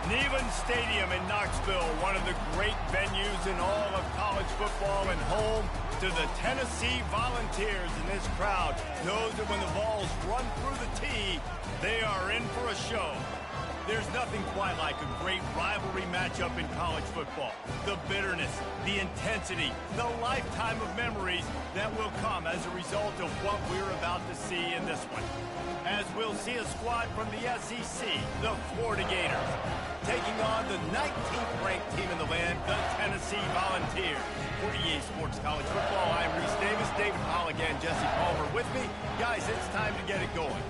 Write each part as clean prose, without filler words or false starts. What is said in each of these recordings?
Neyland Stadium in Knoxville, one of the great venues in all of college football and home to the Tennessee Volunteers. And this crowd knows that when the Vols run through the tee, they are in for a show. There's nothing quite like a great rivalry matchup in college football. The bitterness, the intensity, the lifetime of memories that will come as a result of what we're about to see in this one. As we'll see a squad from the SEC, the Florida Gators, taking on the 19th ranked team in the land, the Tennessee Volunteers. For EA Sports College Football, I'm Reese Davis, David Pollock, and Jesse Palmer with me. Guys, it's time to get it going.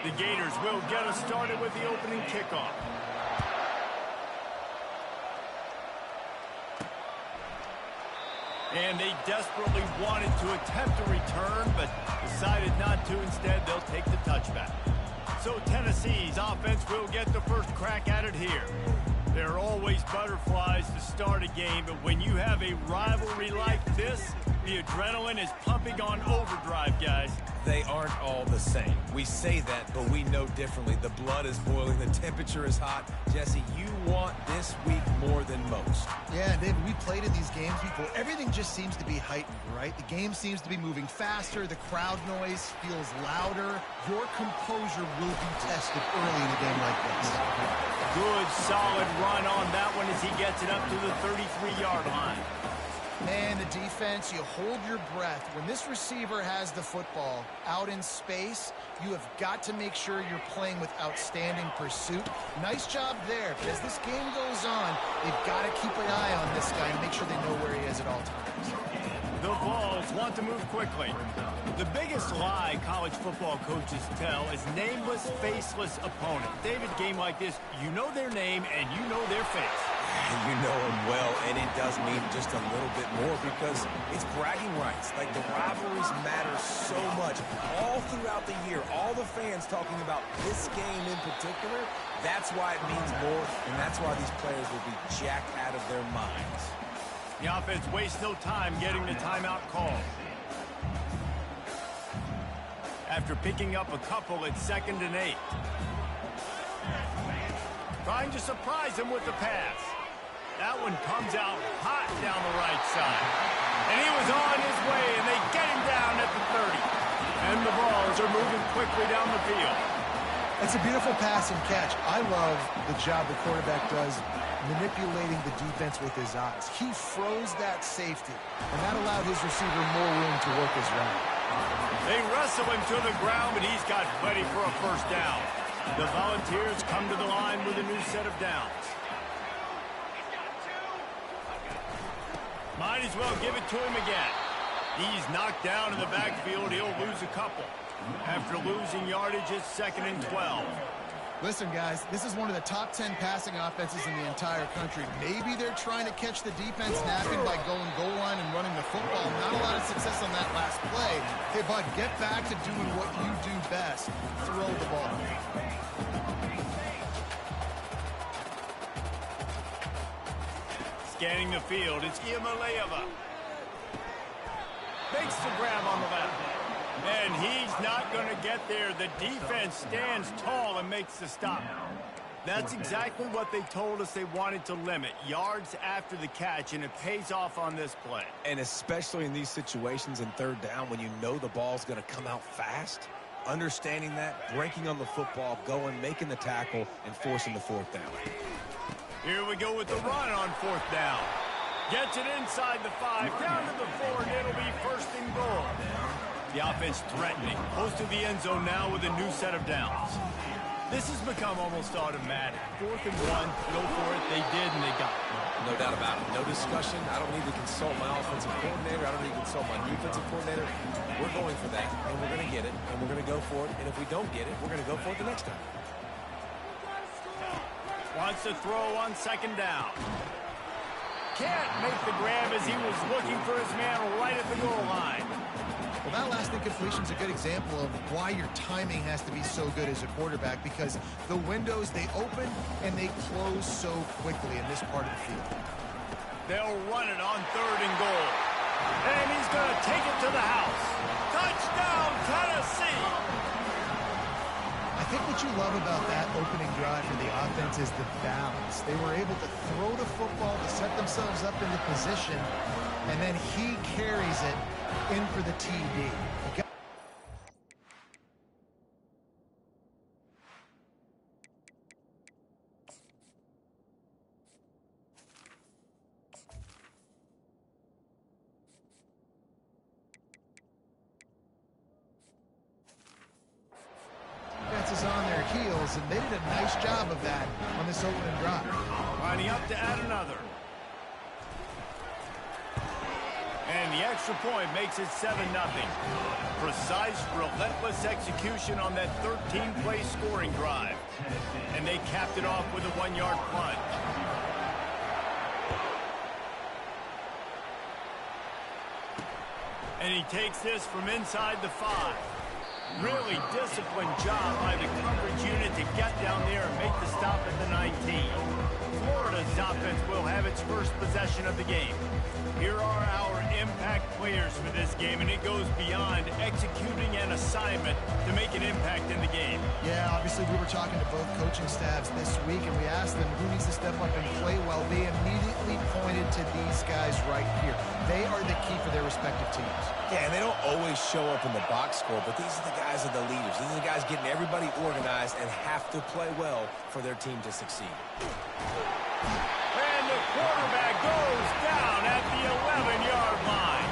The Gators will get us started with the opening kickoff. And they desperately wanted to attempt a return, but decided not to. Instead, they'll take the touchback. So Tennessee's offense will get the first crack at it here. There are always butterflies to start a game, but when you have a rivalry like this, the adrenaline is pumping on overdrive, guys. They aren't all the same. We say that, but we know differently. The blood is boiling. The temperature is hot. Jesse, you want this week more than most. Yeah, David, we played in these games before. Everything just seems to be heightened, right? The game seems to be moving faster. The crowd noise feels louder. Your composure will be tested early in a game like this. Good, solid run on that one as he gets it up to the 33-yard line. Man, the defense, you hold your breath. When this receiver has the football out in space, you have got to make sure you're playing with outstanding pursuit. Nice job there, but as this game goes on, they've got to keep an eye on this guy and make sure they know where he is at all times. The Vols want to move quickly. The biggest lie college football coaches tell is nameless, faceless opponent. David, game like this, you know their name and you know their face. You know him well, and it does mean just a little bit more because it's bragging rights. Like, the rivalries matter so much. All throughout the year, all the fans talking about this game in particular, that's why it means more, and that's why these players will be jacked out of their minds. The offense wastes no time getting the timeout call. After picking up a couple at 2nd and 8. Trying to surprise him with the pass. That one comes out hot down the right side. And he was on his way, and they get him down at the 30. And the Vols are moving quickly down the field. It's a beautiful pass and catch. I love the job the quarterback does manipulating the defense with his eyes. He froze that safety, and that allowed his receiver more room to work his route. They wrestle him to the ground, but he's got plenty for a first down. The Volunteers come to the line with a new set of downs. Might as well give it to him again. He's knocked down in the backfield. He'll lose a couple. After losing yardage, it's 2nd and 12. Listen, guys, this is one of the top 10 passing offenses in the entire country. Maybe they're trying to catch the defense napping by going goal line and running the football. Not a lot of success on that last play. Hey, bud, get back to doing what you do best. Throw the ball. Scanning the field, it's Iamaleava. Makes the grab on the left. And he's not going to get there. The defense stands tall and makes the stop. That's exactly what they told us they wanted to limit. Yards after the catch, and it pays off on this play. And especially in these situations in 3rd down when you know the ball's going to come out fast, understanding that, breaking on the football, going, making the tackle, and forcing the fourth down. Here we go with the run on fourth down. Gets it inside the 5, down to the 4, and it'll be first and goal. The offense threatening, close to the end zone now with a new set of downs. This has become almost automatic. 4th and 1, go for it. They did, and they got it. No doubt about it. No discussion. I don't need to consult my offensive coordinator. I don't need to consult my defensive coordinator. We're going for that, and we're going to get it, and we're going to go for it. And if we don't get it, we're going to go for it the next time. Wants to throw on second down. Can't make the grab as he was looking for his man right at the goal line. Well, that last incompletion is a good example of why your timing has to be so good as a quarterback, because the windows, they open and they close so quickly in this part of the field. They'll run it on 3rd and goal. And he's going to take it to the house. Touchdown, Tennessee! I think what you love about that opening drive for the offense is the balance. They were able to throw the football to set themselves up into position, and then he carries it in for the TD. Defense is on their heels, and they did a nice job of that on this opening drive. Lining up to add another. And the extra point makes it 7-0. Precise, relentless execution on that 13-play scoring drive. And they capped it off with a 1-yard punt. And he takes this from inside the 5. Really disciplined job by the coverage unit to get down there and make the stop at the 19. Florida's offense will have its first possession of the game. Here are our impact players for this game, and it goes beyond executing an assignment to make an impact in the game. Yeah, obviously we were talking to both coaching staffs this week, and we asked them who needs to step up and play well. They immediately pointed to these guys right here. They are the key for their respective teams. Yeah, and they don't always show up in the box score, but these are the guys that are the leaders. These are the guys getting everybody organized and have to play well for their team to succeed. And the quarterback goes down at the 11-yard line.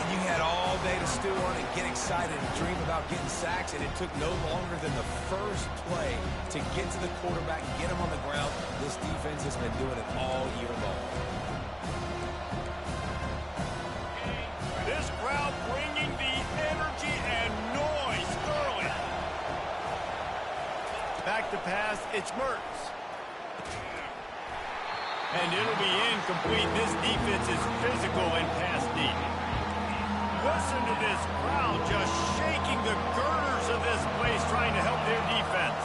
And you had all day to stew on and get excited and dream about getting sacks, and it took no longer than the first play to get to the quarterback, get him on the ground. This defense has been doing it all year long. This crowd bringing the energy and noise early. Back to pass, it's Mertz. And it'll be incomplete. This defense is physical and pass deep. Listen to this crowd just shaking the girders of this place trying to help their defense.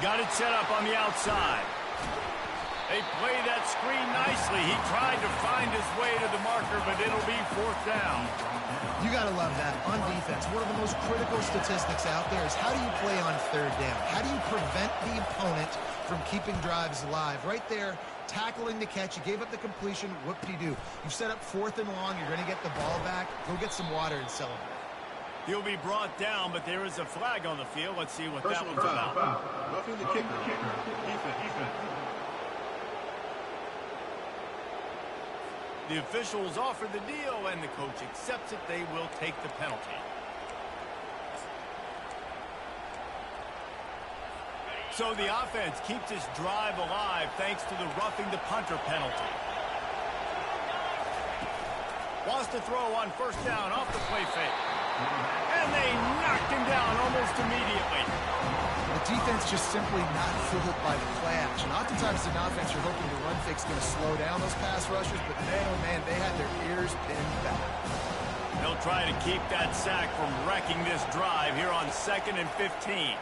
Got it set up on the outside. They play that screen nicely. He tried to find his way to the marker, but it'll be 4th down. You got to love that on defense. One of the most critical statistics out there is how do you play on 3rd down? How do you prevent the opponent from keeping drives alive? Right there, tackling the catch. You gave up the completion. Whoop-de-doo. You've set up 4th and long. You're going to get the ball back. Go get some water and celebrate. He'll be brought down, but there is a flag on the field. Let's see what that one's about. Roughing the kicker. Defense. The officials offer the deal, and the coach accepts it. They will take the penalty. So the offense keeps its drive alive thanks to the roughing the punter penalty. Wants to throw on 1st down off the play fake. And they knocked him down almost immediately. The defense just simply not fooled by the play action. Oftentimes in offense, you're hoping the run fake's going to slow down those pass rushers, but man, oh man, they had their ears pinned back. They'll try to keep that sack from wrecking this drive here on 2nd and 15.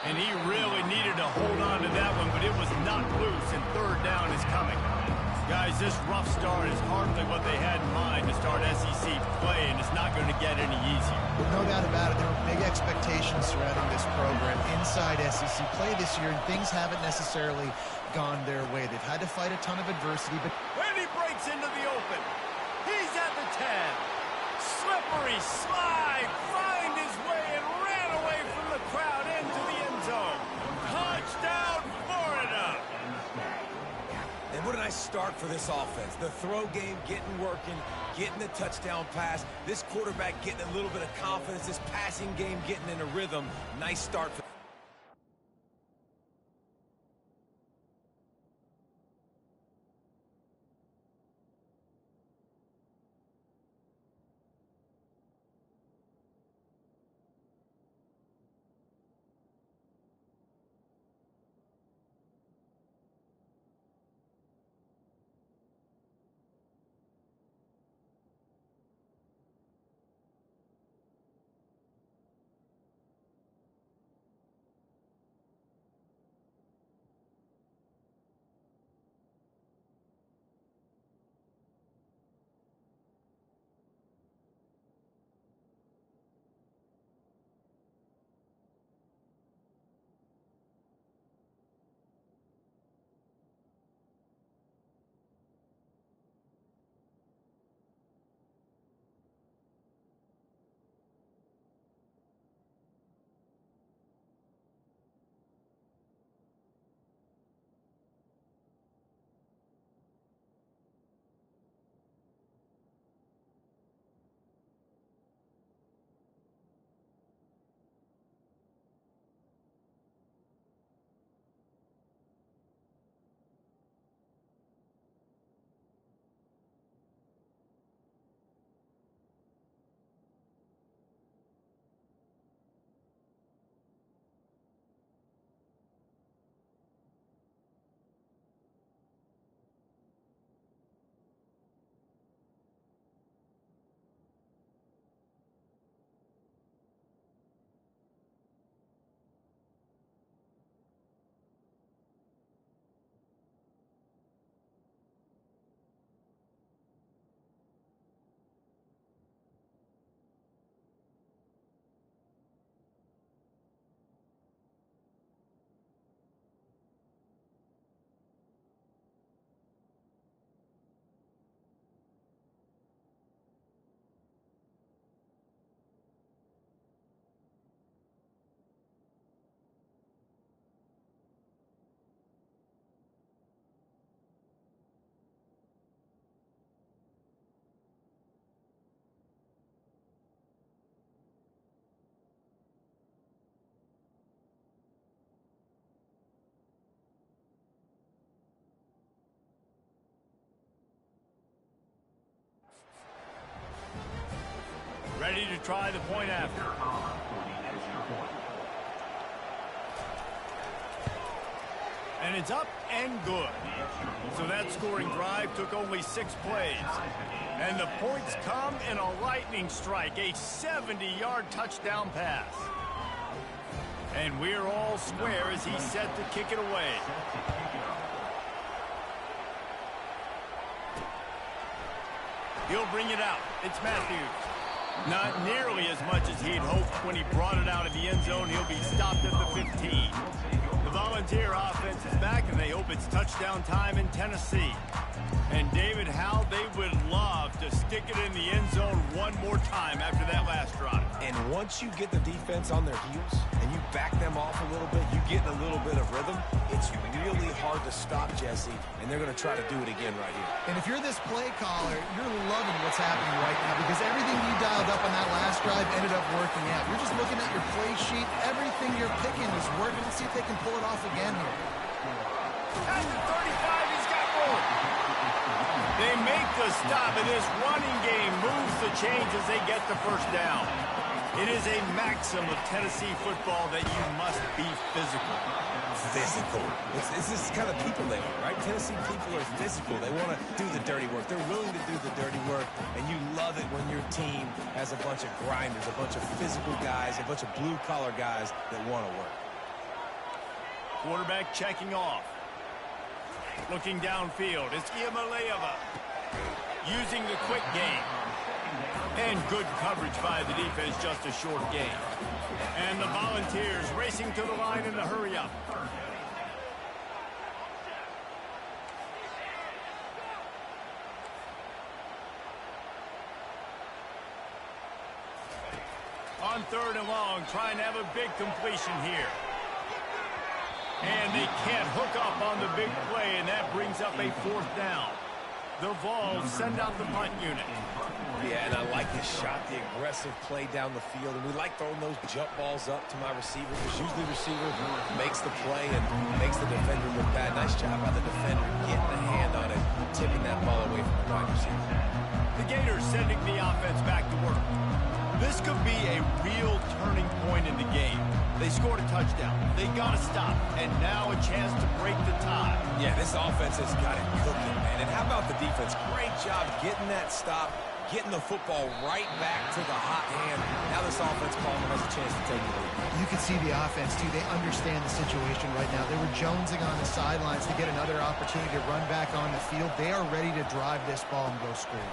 And he really needed to hold on to that one, but it was not loose, and 3rd down is coming. Guys, this rough start is hardly what they had in mind to start SEC play, and it's not going to get any easier. No doubt about it. There were big expectations surrounding this program inside SEC play this year, and things haven't necessarily gone their way. They've had to fight a ton of adversity. But when he breaks into the open, he's at the 10. Slippery slide, find his way and ran away from the crowd into the end zone. Touchdown, Florida! And what a nice start for this offense. The throw game getting working, getting the touchdown pass. This quarterback getting a little bit of confidence. This passing game getting in a rhythm. Nice start for ready to try the point after. And it's up and good. So that scoring drive took only 6 plays. And the points come in a lightning strike, a 70-yard touchdown pass. And we're all square as he's set to kick it away. He'll bring it out. It's Matthews. Not nearly as much as he'd hoped when he brought it out of the end zone. He'll be stopped at the 15. The Volunteer offense is back, and they hope it's touchdown time in Tennessee. And David, how they would love to stick it in the end zone one more time after that last drive. And once you get the defense on their heels and you back them off a little bit, you get in a little bit of rhythm, it's really hard to stop, Jesse, and they're going to try to do it again right here. And if you're this play caller, you're loving what's happening right now because everything you dialed up on that last drive ended up working out. You're just looking at your play sheet. Everything you're picking is working. Let's see if they can pull it off again here. At the 35, he's got more. They make the stop, and this running game moves the chains as they get the first down. It is a maxim of Tennessee football that you must be physical. Physical. It's this kind of people they are, right? Tennessee people are physical. They want to do the dirty work. They're willing to do the dirty work, and you love it when your team has a bunch of grinders, a bunch of physical guys, a bunch of blue-collar guys that want to work. Quarterback checking off. Looking downfield, it's Iamaleava using the quick game. And good coverage by the defense, just a short gain. And the Volunteers racing to the line in the hurry-up. on 3rd and long, trying to have a big completion here. And they can't hook up on the big play, and that brings up a 4th down. The Vols send out the punt unit. Yeah, and I like this shot, the aggressive play down the field. And we like throwing those jump balls up to my receiver, because usually the receiver makes the play and makes the defender look bad. Nice job by the defender getting a hand on it, tipping that ball away from the wide receiver. The Gators sending the offense back to work. This could be a real turning point in the game. They scored a touchdown. They got to stop. And now a chance to break the tie. Yeah, this offense has got it cooking, man. And how about the defense? Great job getting that stop, getting the football right back to the hot hand. Now this offense calling has a chance to take the lead. You can see the offense, too. They understand the situation right now. They were jonesing on the sidelines to get another opportunity to run back on the field. They are ready to drive this ball and go score.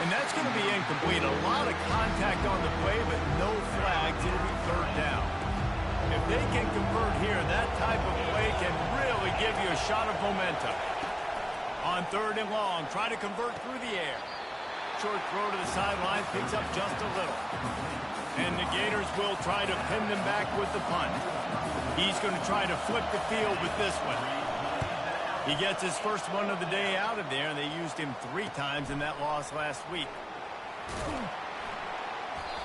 And that's going to be incomplete. A lot of contact on the play, but no flags. It'll be 3rd down. If they can convert here, that type of play can really give you a shot of momentum. On 3rd and long, try to convert through the air. Short throw to the sideline, picks up just a little. And the Gators will try to pin them back with the punt. He's going to try to flip the field with this one. He gets his first one of the day out of there, and they used him 3 times in that loss last week.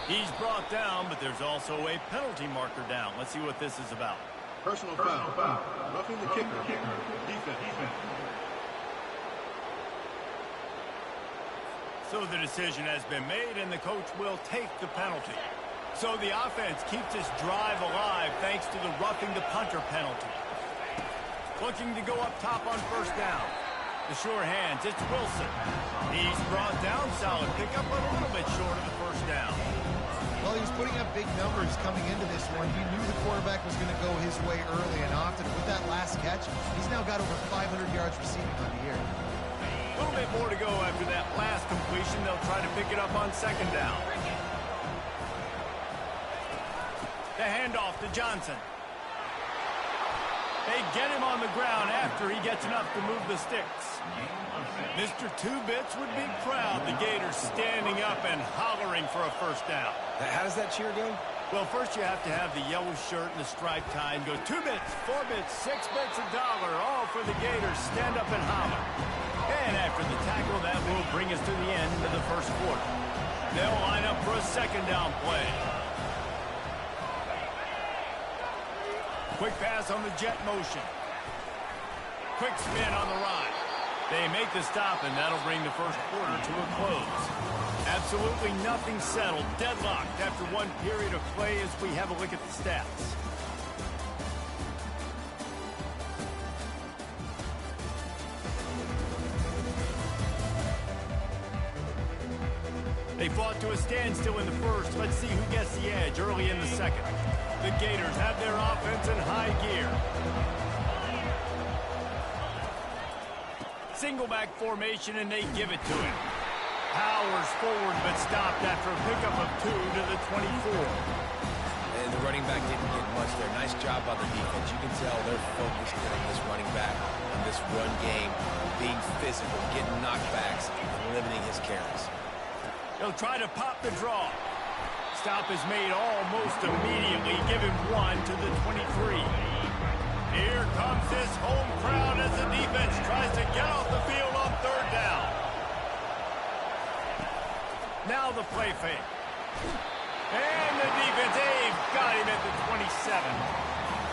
He's brought down, but there's also a penalty marker down. Let's see what this is about. Personal foul. Roughing the kicker. Defense. So the decision has been made, and the coach will take the penalty. So the offense keeps its drive alive thanks to the roughing the punter penalty. Looking to go up top on 1st down. The sure hands, it's Wilson. He's brought down, solid pickup, but a little bit short of the 1st down. Well, he was putting up big numbers coming into this one. He knew the quarterback was going to go his way early and often. With that last catch, he's now got over 500 yards receiving on the year. A little bit more to go after that last completion. They'll try to pick it up on 2nd down. The handoff to Johnson. They get him on the ground after he gets enough to move the sticks. Mr. Two-Bits would be proud. The Gators standing up and hollering for a 1st down. How does that cheer go? Well, first you have to have the yellow shirt and the striped tie and go 2 bits, 4 bits, 6 bits, $1, all for the Gators. Stand up and holler. And after the tackle, that will bring us to the end of the 1st quarter. They'll line up for a 2nd down play. Quick pass on the jet motion. Quick spin on the ride. They make the stop, and that'll bring the 1st quarter to a close. Absolutely nothing settled. Deadlocked after 1 period of play as we have a look at the stats. They fought to a standstill in the 1st. Let's see who gets the edge early in the 2nd. The Gators have their offense in high gear. Single back formation, and they give it to him. Powers forward, but stopped after a pickup of 2 to the 24. And the running back didn't get much there. Nice job by the defense. You can tell they're focused on this running back, on this run game, being physical, getting knockbacks, and limiting his carries. They'll try to pop the draw. Stop is made almost immediately. Give him 1 to the 23. Here comes this home crowd as the defense tries to get off the field on 3rd down. Now the play fake. And the defense, they've got him at the 27.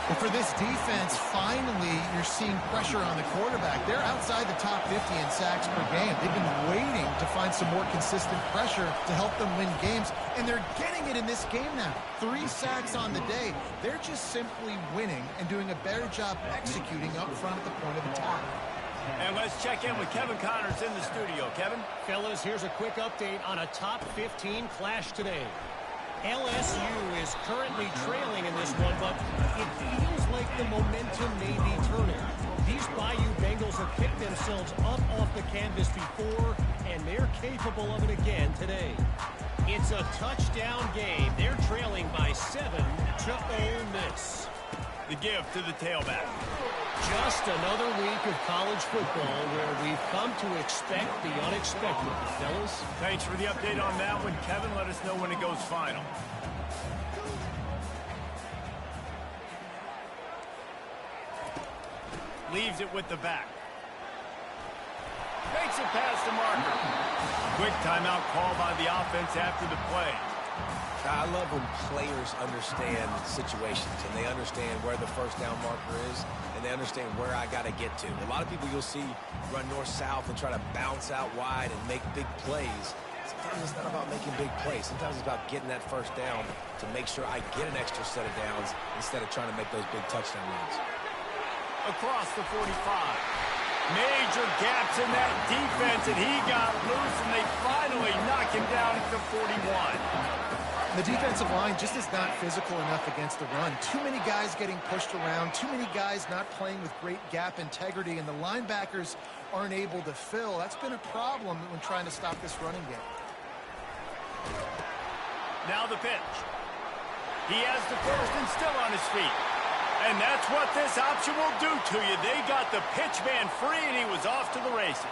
Well, for this defense, finally, you're seeing pressure on the quarterback. They're outside the top 50 in sacks per game. They've been waiting to find some more consistent pressure to help them win games, and they're getting it in this game now. 3 sacks on the day. They're just simply winning and doing a better job executing up front at the point of attack. And let's check in with Kevin Connors in the studio. Kevin? Fellas, here's a quick update on a top 15 clash today. LSU is currently trailing in this one, but it feels like the momentum may be turning. These Bayou Bengals have picked themselves up off the canvas before, and they're capable of it again today. It's a touchdown game. They're trailing by 7 to Ole Miss. The give to the tailback. Just another week of college football where we've come to expect the unexpected, fellas. Thanks for the update on that one, Kevin. Let us know when it goes final. Leaves it with the back. Makes it past the marker. Quick timeout call by the offense after the play. I love when players understand situations and they understand where the first down marker is and they understand where I got to get to. A lot of people you'll see run north-south and try to bounce out wide and make big plays. Sometimes it's not about making big plays. Sometimes it's about getting that first down to make sure I get an extra set of downs instead of trying to make those big touchdown runs. Across the 45. Major gaps in that defense, and he got loose, and they finally knock him down at the 41. The defensive line just is not physical enough against the run. Too many guys getting pushed around, too many guys not playing with great gap integrity, and the linebackers aren't able to fill. That's been a problem when trying to stop this running game. Now the pitch. He has the first and still on his feet. And that's what this option will do to you. They got the pitch man free, and he was off to the races.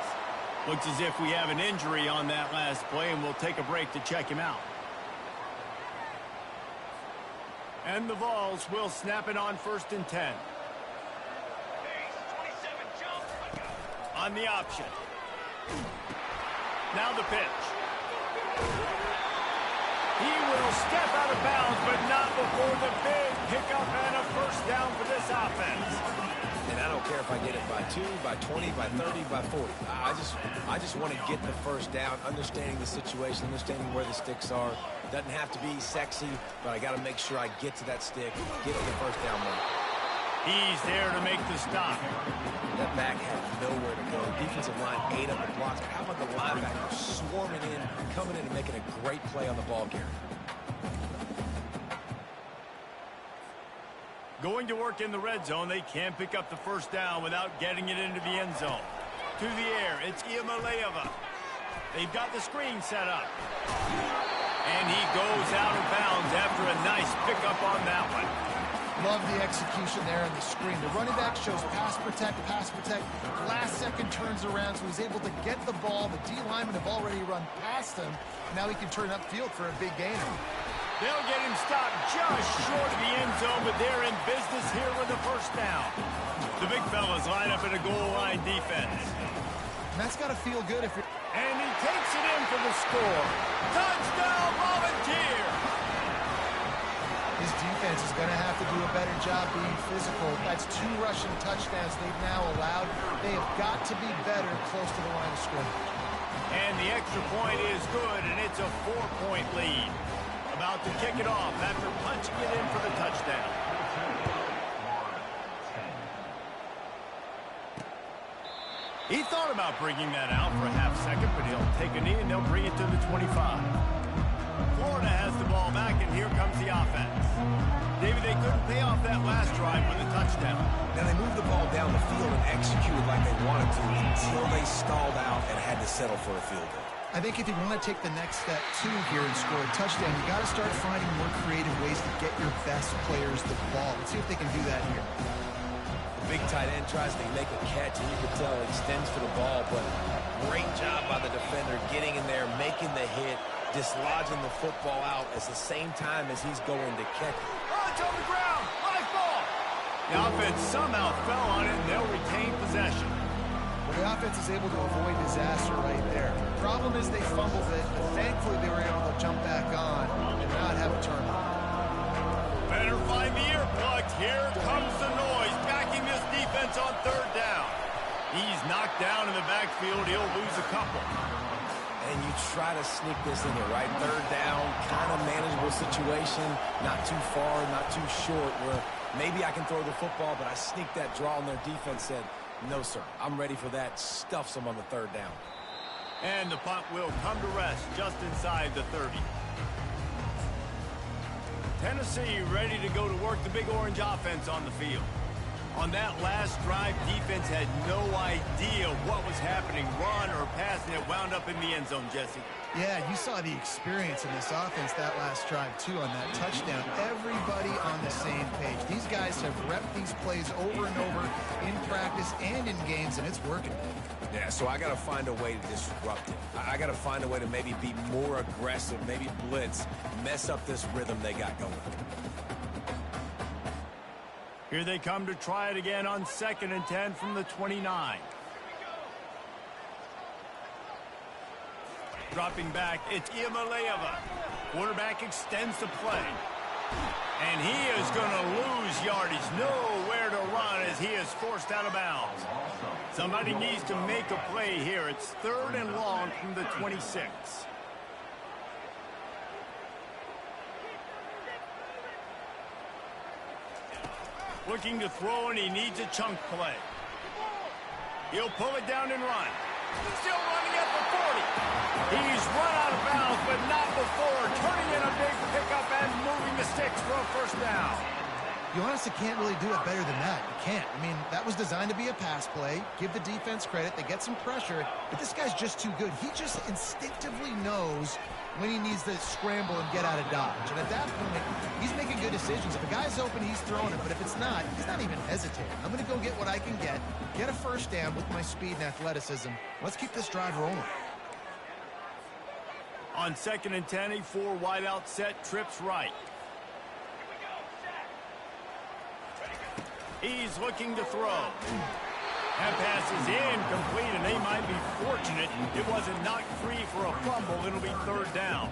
Looks as if we have an injury on that last play, and we'll take a break to check him out. And the Vols will snap it on 1st and 10. On the option. Now the pitch. He will step out of bounds, but not before the big pickup and a first down for this offense. And I don't care if I get it by 2, by 20, by 30, by 40. I just want to get the first down, understanding the situation, understanding where the sticks are. Doesn't have to be sexy, but I got to make sure I get to that stick, get to the first down mark. He's there to make the stop. That back had nowhere to go. Defensive line ate up the blocks. How about the linebacker swarming in, coming in and making a great play on the ball carrier? Going to work in the red zone. They can't pick up the first down without getting it into the end zone. To the air, it's Iamaleava. They've got the screen set up. And he goes out of bounds after a nice pickup on that one. Love the execution there on the screen. The running back shows pass protect, pass protect. Last second turns around, so he's able to get the ball. The D linemen have already run past him. Now he can turn upfield for a big gain. They'll get him stopped just short of the end zone, but they're in business here with the first down. The big fellas line up in a goal line defense. And that's got to feel good if you're... And he takes it in for the score. Touchdown, Volunteer! His defense is going to have to do a better job being physical. That's 2 rushing touchdowns they've now allowed. They have got to be better close to the line of scrimmage. And the extra point is good, and it's a 4-point lead. About to kick it off after punching it in for the touchdown. He thought about bringing that out for a half second, but he'll take a knee and they'll bring it to the 25. Florida has the ball back, and here comes the offense. David, they couldn't pay off that last drive with a touchdown. Now they moved the ball down the field and executed like they wanted to until they stalled out and had to settle for a field goal. I think if you want to take the next step, too, here and score a touchdown, you got to start finding more creative ways to get your best players the ball. Let's see if they can do that here. Big tight end tries to make a catch, and you can tell he extends for the ball, but great job by the defender getting in there, making the hit, dislodging the football out at the same time as he's going to catch it. Oh, it's on the ground. Live ball. The offense somehow fell on it, and they'll retain possession. Well, the offense is able to avoid disaster right there. The problem is they fumbled it, but thankfully they were able to jump back on and not have a turnover. Better find the earplugs. Here comes the noise, backing this defense on 3rd down. He's knocked down in the backfield. He'll lose a couple. And you try to sneak this in here, right? 3rd down, kind of manageable situation, not too far, not too short, where maybe I can throw the football, but I sneak that draw on their defense, said, no, sir, I'm ready for that, stuffs them on the 3rd down. And the punt will come to rest just inside the 30. Tennessee ready to go to work the Big Orange offense on the field. On that last drive, defense had no idea what was happening. Run or pass, and it wound up in the end zone, Jesse. Yeah, you saw the experience in this offense that last drive, too, on that touchdown. Everybody on the same page. These guys have repped these plays over and over in practice and in games, and it's working. Yeah, so I got to find a way to disrupt it. I got to find a way to maybe be more aggressive, maybe blitz, mess up this rhythm they got going. Here they come to try it again on 2nd and 10 from the 29. Dropping back, it's Iamaleava. Quarterback extends the play. And he is going to lose yardage. Nowhere to run as he is forced out of bounds. Somebody needs to make a play here. It's 3rd and long from the 26. Looking to throw, and he needs a chunk play. He'll pull it down and run. He's still running at the 40. He's run out of bounds, but not before turning in a big pickup and moving the sticks for a first down. You honestly can't really do it better than that. You can't. I mean, that was designed to be a pass play. Give the defense credit. They get some pressure, but this guy's just too good. He just instinctively knows when he needs to scramble and get out of dodge. And at that point, he's making good decisions. If a guy's open, he's throwing it. But if it's not, he's not even hesitating. I'm going to go get what I can get a first down with my speed and athleticism. Let's keep this drive rolling. On 2nd and 10, a 4 wideout set, trips right. He's looking to throw. That pass is incomplete, and they might be fortunate it wasn't knocked free for a fumble. It'll be 3rd down.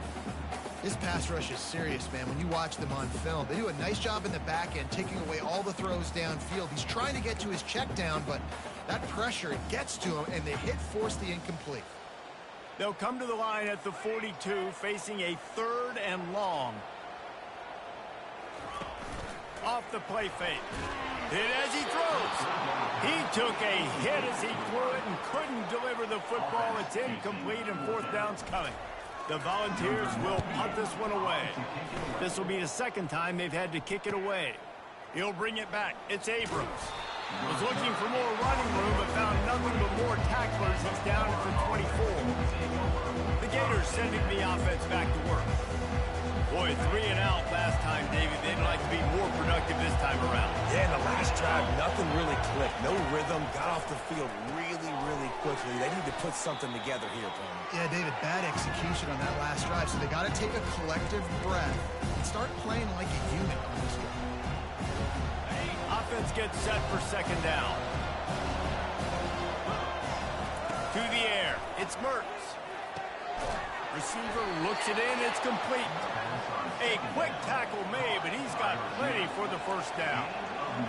This pass rush is serious, man. When you watch them on film, they do a nice job in the back end, taking away all the throws downfield. He's trying to get to his check down, but that pressure, it gets to him, and the hit forced the incomplete. They'll come to the line at the 42, facing a 3rd and long. Off the play fake. Hit as he throws. He took a hit as he threw it and couldn't deliver the football. It's incomplete, and 4th down's coming. The Volunteers will punt this one away. This will be the 2nd time they've had to kick it away. He'll bring it back. It's Abrams. Was looking for more running room, but found nothing but more tacklers. He's down at the 24. The Gators sending the offense back to work. Boy, 3 and out last time, David. They'd like to be more productive this time around. Yeah, in the last drive, nothing really clicked. No rhythm, got off the field really quickly. They need to put something together here, Tony. Yeah, David, bad execution on that last drive, so they got to take a collective breath and start playing like a unit on this one. Offense gets set for 2nd down. To the air, it's Mertz. Receiver looks it in, it's complete. A quick tackle made, but he's got plenty for the first down.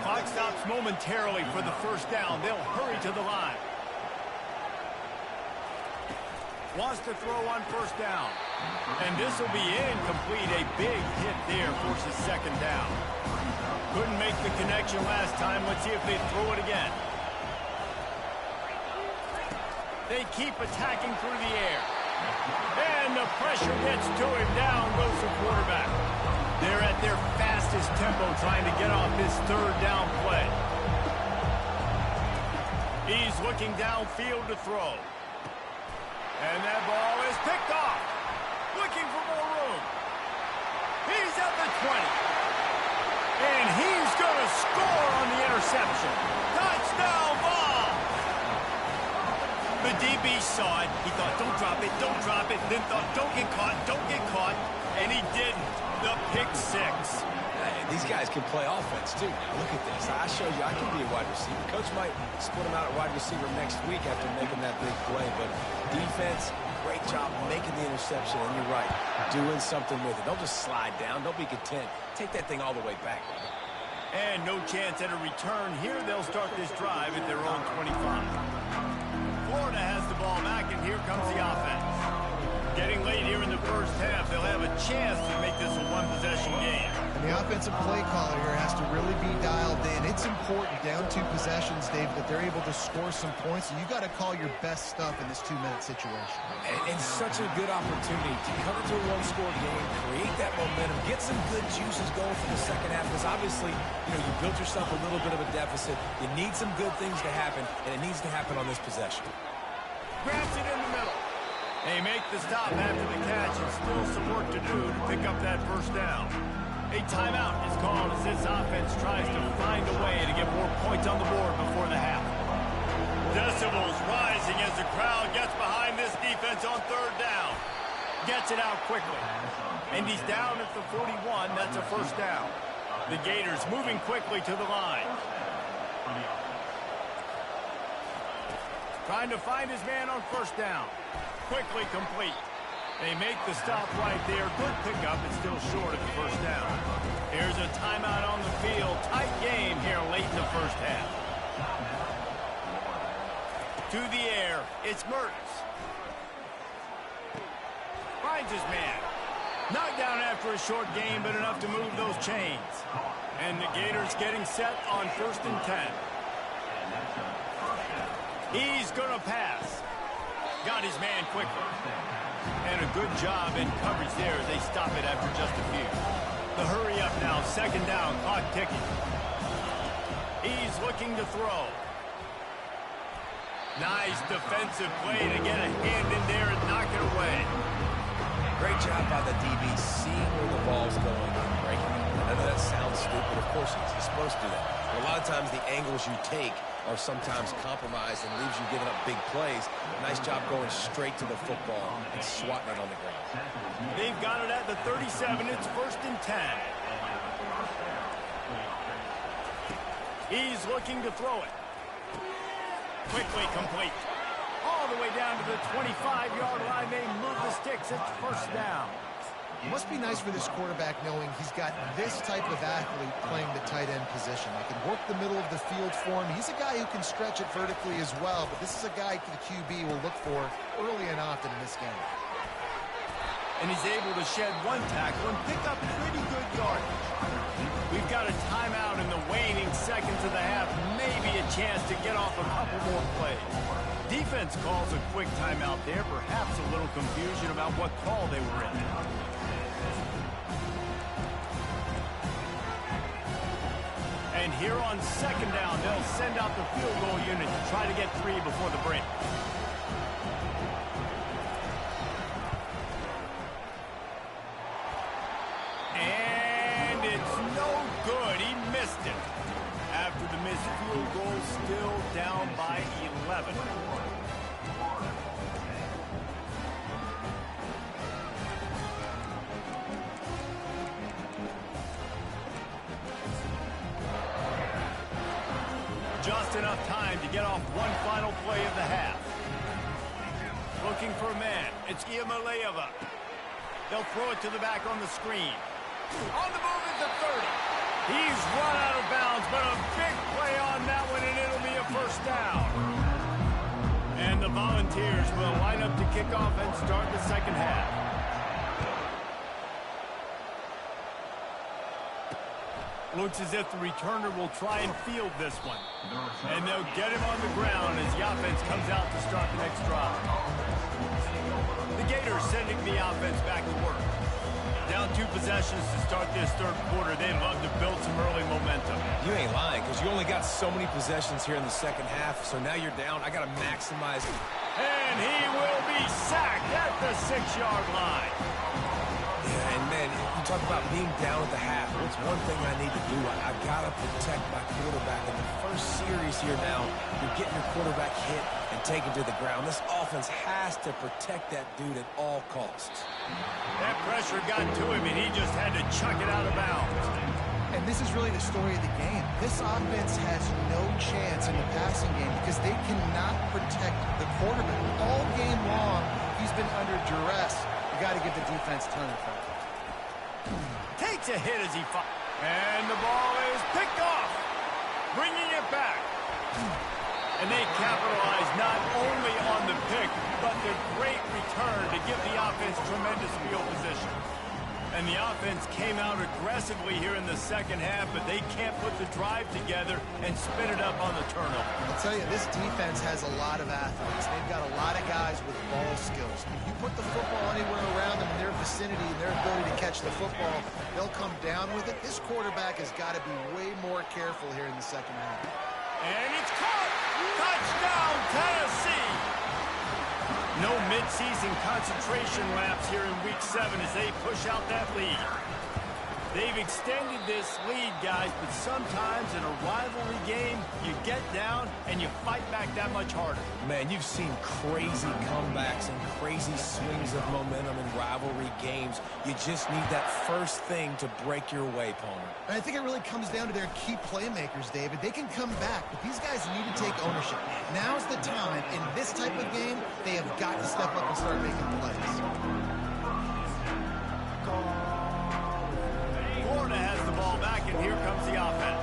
Clock stops momentarily for the first down. They'll hurry to the line. Wants to throw on first down. And this will be incomplete. A big hit there forces 2nd down. Couldn't make the connection last time. Let's see if they throw it again. They keep attacking through the air. And the pressure gets to him. Down goes the quarterback. They're at their fastest tempo trying to get off this 3rd down play. He's looking downfield to throw. And that ball is picked off. Looking for more room. He's at the 20. And he's going to score on the interception. Touchdown ball. The DB saw it. He thought, don't drop it, don't drop it. Then thought, don't get caught, don't get caught. And he didn't. The pick 6. Hey, these guys can play offense, too. Now, look at this. I showed you I can be a wide receiver. Coach might split him out at wide receiver next week after making that big play. But defense, great job making the interception. And you're right, doing something with it. Don't just slide down. Don't be content. Take that thing all the way back. And no chance at a return here. They'll start this drive at their own 25. Florida has the ball back, and here comes the offense. Getting late here in the first half, they'll have a chance to make this a one-possession game. And the offensive play caller here has to really be dialed in. It's important, down 2 possessions, Dave, that they're able to score some points. And you got to call your best stuff in this 2-minute situation. And such a good opportunity to come into a one-score game, create that momentum, get some good juices going for the second half. Because obviously, you built yourself a little bit of a deficit. You need some good things to happen, and it needs to happen on this possession. Grabs it in the middle. They make the stop after the catch and still some work to do to pick up that first down. A timeout is called as this offense tries to find a way to get more points on the board before the half. Decibels rising as the crowd gets behind this defense on third down. Gets it out quickly. And he's down at the 41. That's a first down. The Gators moving quickly to the line. Trying to find his man on first down. Quickly complete. They make the stop right there. Good pickup. It's still short of the first down. Here's a timeout on the field. Tight game here late in the first half. To the air. It's Mertens. Finds his man. Knocked down after a short game, but enough to move those chains. And the Gators getting set on 1st and 10. He's going to pass. Got his man quickly. And a good job in coverage there as they stop it after just a few. The hurry up now, 2nd down, clock ticking. He's looking to throw. Nice defensive play to get a hand in there and knock it away. Great job by the DB seeing where the ball's going and breaking it. I know that sounds stupid. Of course he's supposed to do that. But a lot of times the angles you take are sometimes compromised and leaves you giving up big plays. Nice job going straight to the football and swatting it on the ground. They've got it at the 37. It's 1st and 10. He's looking to throw it. Quickly complete. All the way down to the 25-yard line. They move the sticks. It's first down. It must be nice for this quarterback knowing he's got this type of athlete playing the tight end position. They can work the middle of the field for him. He's a guy who can stretch it vertically as well, but this is a guy the QB will look for early and often in this game. And he's able to shed 1 tackle and pick up pretty good yardage. We've got a timeout in the waning seconds of the half. Maybe a chance to get off a couple more plays. Defense calls a quick timeout there. Perhaps a little confusion about what call they were in. And here on 2nd down, they'll send out the field goal unit to try to get 3 before the break. And it's no good. He missed it. After the missed field goal, still down by 11. Just enough time to get off one final play of the half. Looking for a man. It's Iamaleava. They'll throw it to the back on the screen. On the move is the 30. He's run out of bounds, but a big play on that one, and it'll be a first down. And the Volunteers will line up to kick off and start the second half. Looks as if the returner will try and field this one. And they'll get him on the ground as the offense comes out to start the next drive. The Gators sending the offense back to work. Down 2 possessions to start this third quarter. They'd love to build some early momentum. You ain't lying, because you only got so many possessions here in the second half, so now you're down. I got to maximize it. And he will be sacked at the 6-yard line. Yeah, and man, you talk about being down at the half. What's one thing I need to do? I got to protect my quarterback. In the first series here now, you're getting your quarterback hit and taken to the ground. This offense has to protect that dude at all costs. That pressure got to him, and he just had to chuck it out of bounds. And this is really the story of the game. This offense has no chance in the passing game because they cannot protect the quarterback. All game long, he's been under duress. You got to give the defense a ton of credit. Takes a hit as he fires. And the ball is picked off. Bringing it back. And they capitalize not only on the pick, but the great return to give the offense tremendous field position. And the offense came out aggressively here in the second half, but they can't put the drive together and spin it up on the turnover. I'll tell you, this defense has a lot of athletes. They've got a lot of guys with ball skills. If you put the football anywhere around them in their vicinity and their ability to catch the football, they'll come down with it. This quarterback has got to be way more careful here in the second half. And it's caught! Touchdown, Tennessee! No midseason concentration laps here in Week 7 as they push out that lead. They've extended this lead, guys, but sometimes in a rivalry game, you get down and you fight back that much harder. Man, you've seen crazy comebacks and crazy swings of momentum in rivalry games. You just need that first thing to break your way, Palmer. And I think it really comes down to their key playmakers, David. They can come back, but these guys need to take ownership. Now's the time. In this type of game, they have got to step up and start making plays. Florida has the ball back, and here comes the offense.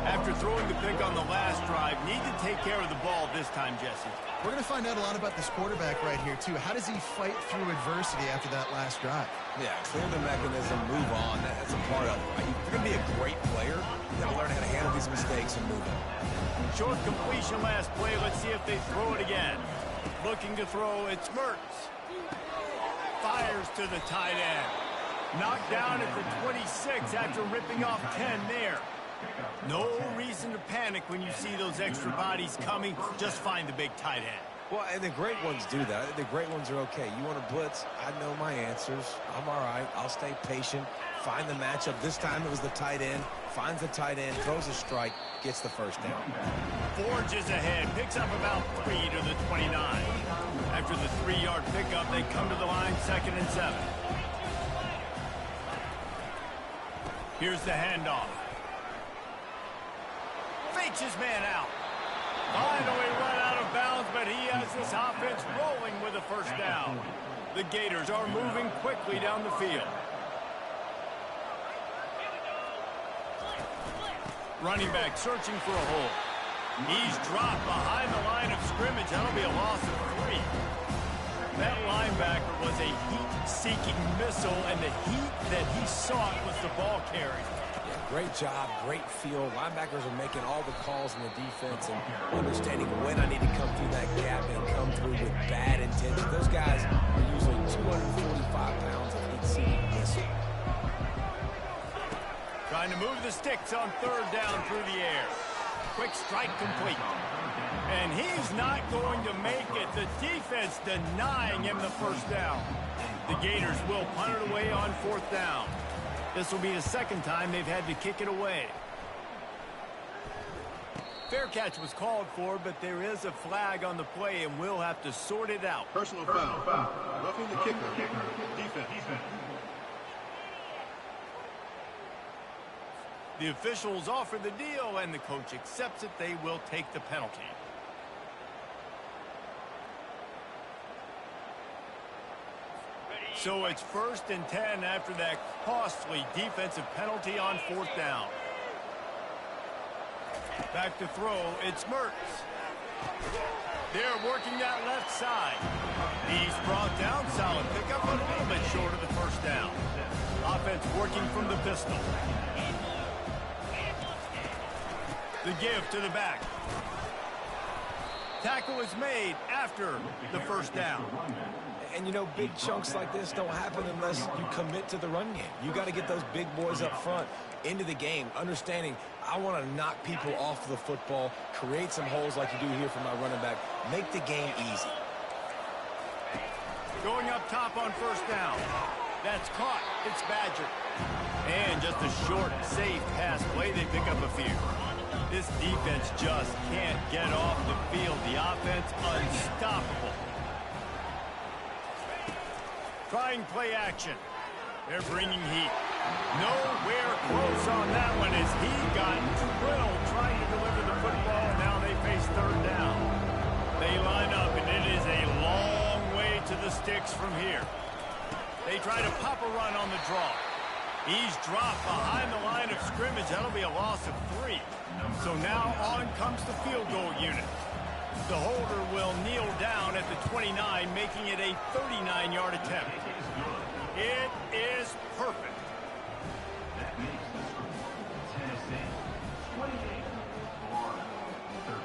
After throwing the pick on the last drive, need to take care of the ball this time, Jesse. We're going to find out a lot about this quarterback right here, too. How does he fight through adversity after that last drive? Yeah, clear the mechanism, move on. That's a part of it. Right? If you're going to be a great player, you got to learn how to handle these mistakes and move on. Short completion last play. Let's see if they throw it again. Looking to throw, it's Mertz. Fires to the tight end. Knocked down at the 26 after ripping off 10 there. No reason to panic when you see those extra bodies coming. Just find the big tight end. Well, and the great ones do that. The great ones are okay. You want to blitz? I know my answers. I'm all right. I'll stay patient. Find the matchup. This time it was the tight end. Finds the tight end, throws a strike, gets the first down. Forges ahead, picks up about 3 to the 29. After the 3-yard pickup, they come to the line, 2nd and 7. Here's the handoff. Fakes his man out. Finally run out of bounds, but he has this offense rolling with a first down. The Gators are moving quickly down the field. Running back searching for a hole. He's dropped behind the line of scrimmage. That'll be a loss of 3. That linebacker was a heat-seeking missile, and the heat that he sought was the ball carry. Yeah, great job, great feel. Linebackers are making all the calls in the defense and understanding when I need to come through that gap and come through with bad intention. Those guys are usually 245 pounds of heat-seeking missile. Trying to move the sticks on 3rd down through the air. Quick strike complete. And he's not going to make it. The defense denying him the first down. The Gators will punt it away on 4th down. This will be the 2nd time they've had to kick it away. Fair catch was called for, but there is a flag on the play, and we'll have to sort it out. Personal foul. Roughing the kicker. Defense. The officials offer the deal, and the coach accepts it. They will take the penalty. So it's 1st and 10 after that costly defensive penalty on 4th down. Back to throw, it's Mertz. They're working that left side. He's brought down, solid pickup, but a little bit short of the first down. Offense working from the pistol. The give to the back. Tackle is made after the first down. And, you know, big chunks like this don't happen unless you commit to the run game. You got to get those big boys up front into the game, understanding I want to knock people off the football, create some holes like you do here for my running back, make the game easy. Going up top on 1st down. That's caught. It's Badger. And just a short, safe pass play. They pick up a few. This defense just can't get off the field. The offense unstoppable. Trying play action. They're bringing heat. Nowhere close on that one as he got drilled trying to deliver the football, and now they face 3rd down. They line up, and it is a long way to the sticks from here. They try to pop a run on the draw. He's dropped behind the line of scrimmage. That'll be a loss of 3. So now on comes the field goal unit. The holder will kneel down at the 29, making it a 39-yard attempt. It is perfect. That makes the score Tennessee 28, Florida 13.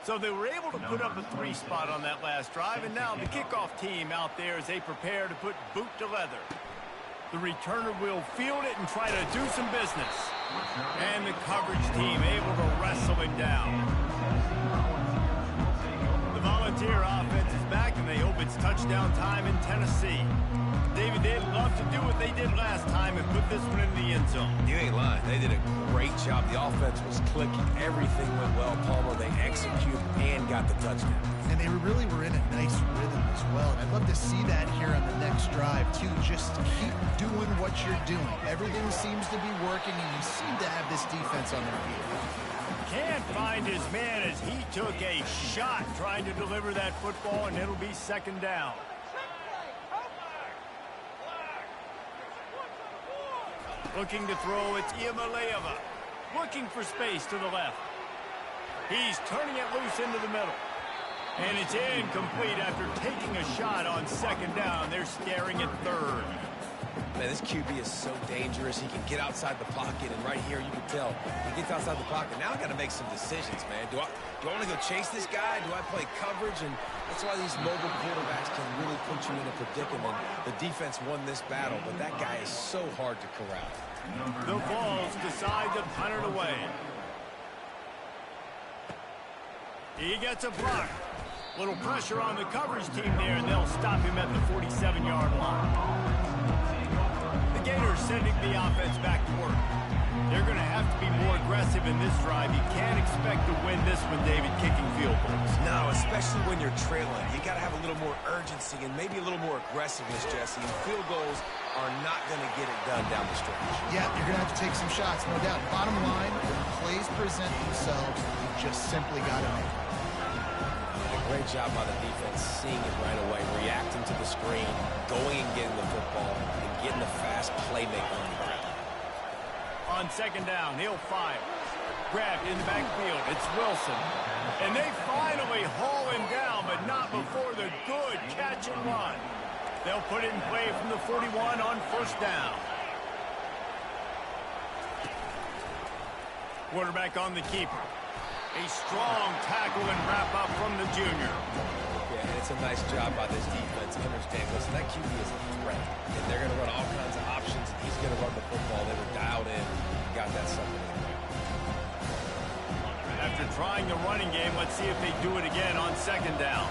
So they were able to put up a 3 spot on that last drive, and now the kickoff team out there as they prepare to put boot to leather. The returner will field it and try to do some business. And the coverage team able to wrestle him down. The Volunteer offense is back, and they hope it's touchdown time in Tennessee. David, they'd love to do what they did last time and put this one in the end zone. You ain't lying. They did a great job. The offense was clicking. Everything went well. Palmer, they executed and got the touchdown. And they really were in a nice rhythm as well. And I'd love to see that here on the next drive, too. Just keep doing what you're doing. Everything seems to be working, and you seem to have this defense on their feet. Can't find his man as he took a shot trying to deliver that football, and it'll be second down. Looking to throw, it's Iamaleava. Looking for space to the left. He's turning it loose into the middle. And it's incomplete after taking a shot on second down. They're staring at third. Man, this QB is so dangerous. He can get outside the pocket, and right here you can tell he gets outside the pocket. Now I got to make some decisions, man. Do I want to go chase this guy? Do I play coverage? And that's why these mobile quarterbacks can really put you in a predicament. The defense won this battle, but that guy is so hard to corral. The Vols decide to punt it away. He gets a block. Little pressure on the coverage team there, and they'll stop him at the 47-yard line. The Gators sending the offense back to work. They're going to have to be more aggressive in this drive. You can't expect to win this one, David, kicking field goals. No, especially when you're trailing. You got to have a little more urgency and maybe a little more aggressiveness, Jesse. And field goals are not going to get it done down the stretch. Yeah, you're going to have to take some shots, no doubt. Bottom line, when plays present themselves, you just simply got to make it. Great job by the defense, seeing it right away, reacting to the screen, going and getting the football, and getting the fast playmaker on the ground. On second down, he'll fire. Grabbed in the backfield. It's Wilson. And they finally haul him down, but not before the good catch and run. They'll put it in play from the 41 on first down. Quarterback on the keeper. A strong tackle and wrap up from the junior. Yeah, and it's a nice job by this defense. Understand, listen, that QB is a threat. And they're going to run all kinds of options. He's going to run the football. They were dialed in. Got that something. After trying the running game, let's see if they do it again on second down.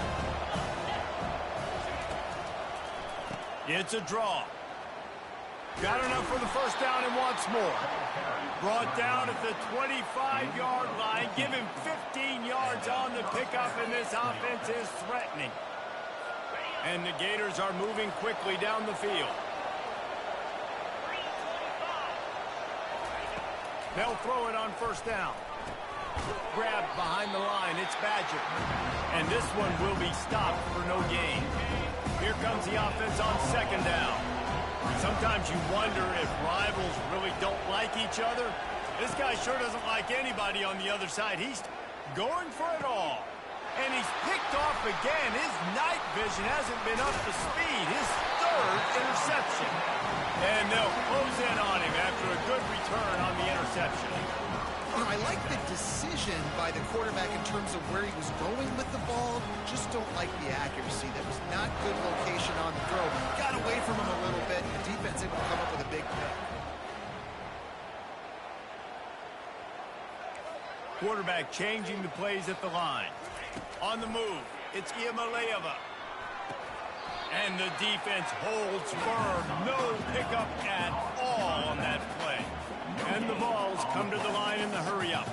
It's a draw. Got enough for the first down and wants more. Brought down at the 25-yard line. Give him 15 yards on the pickup, and this offense is threatening. And the Gators are moving quickly down the field. They'll throw it on first down. Grabbed behind the line. It's Badger. And this one will be stopped for no gain. Here comes the offense on second down. Sometimes you wonder if rivals really don't like each other. This guy sure doesn't like anybody on the other side. He's going for it all. And he's picked off again. His night vision hasn't been up to speed. His third interception. And they'll close in on him after a good return on the interception. I like the decision by the quarterback in terms of where he was going with the ball. Just don't like the accuracy. That was not good location on the throw. Got away from him a little bit. The defense able to come up with a big pick. Quarterback changing the plays at the line. On the move, it's Iamaleava. And the defense holds firm. No pickup at all on that play. And the Vols come to the line in the hurry-up.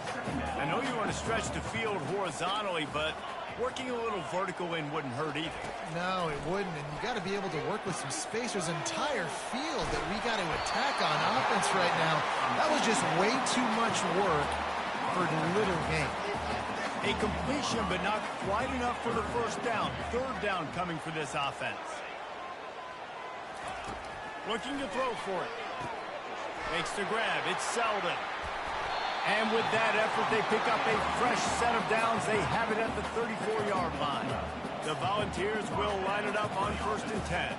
I know you want to stretch the field horizontally, but working a little vertical in wouldn't hurt either. No, it wouldn't, and you got to be able to work with some space. There's an entire field that we got to attack on offense right now. That was just way too much work for little gain. A completion, but not quite enough for the first down. Third down coming for this offense. Looking to throw for it. Makes the grab. It's Selden. And with that effort, they pick up a fresh set of downs. They have it at the 34-yard line. The Volunteers will line it up on 1st and 10.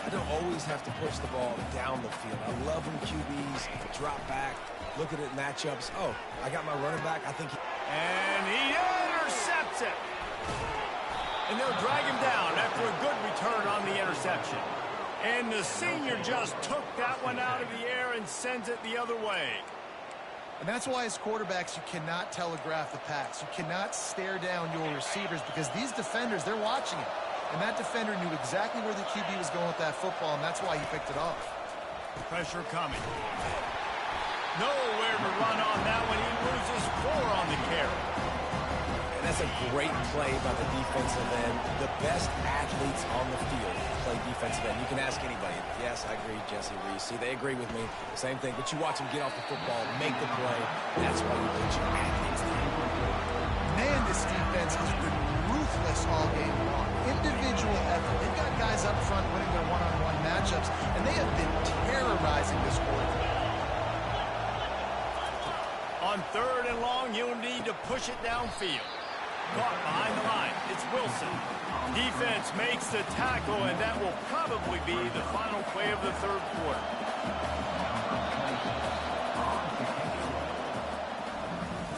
I don't always have to push the ball down the field. I love when QBs drop back, look at it matchups. Oh, I got my running back. I think And he intercepts it. And they'll drag him down after a good return on the interception. And the senior just took that one out of the air and sends it the other way. And that's why as quarterbacks, you cannot telegraph the pass. You cannot stare down your receivers because these defenders, they're watching it. And that defender knew exactly where the QB was going with that football, and that's why he picked it off. Pressure coming. Nowhere to run on that one. He loses 4 on the carry. and that's a great play by the defensive end. The best athletes on the field play defensive end. You can ask anybody. Yes, I agree, Jesse Reese. See, they agree with me. Same thing. But you watch them get off the football, make the play. That's why you put your athletes there. Man, this defense has been ruthless all game long. Individual effort. They've got guys up front winning their one-on-one matchups, and they have been terrorizing this quarter. On 3rd and long, you'll need to push it downfield. Caught behind the line. It's Wilson. Defense makes the tackle, and that will probably be the final play of the 3rd quarter.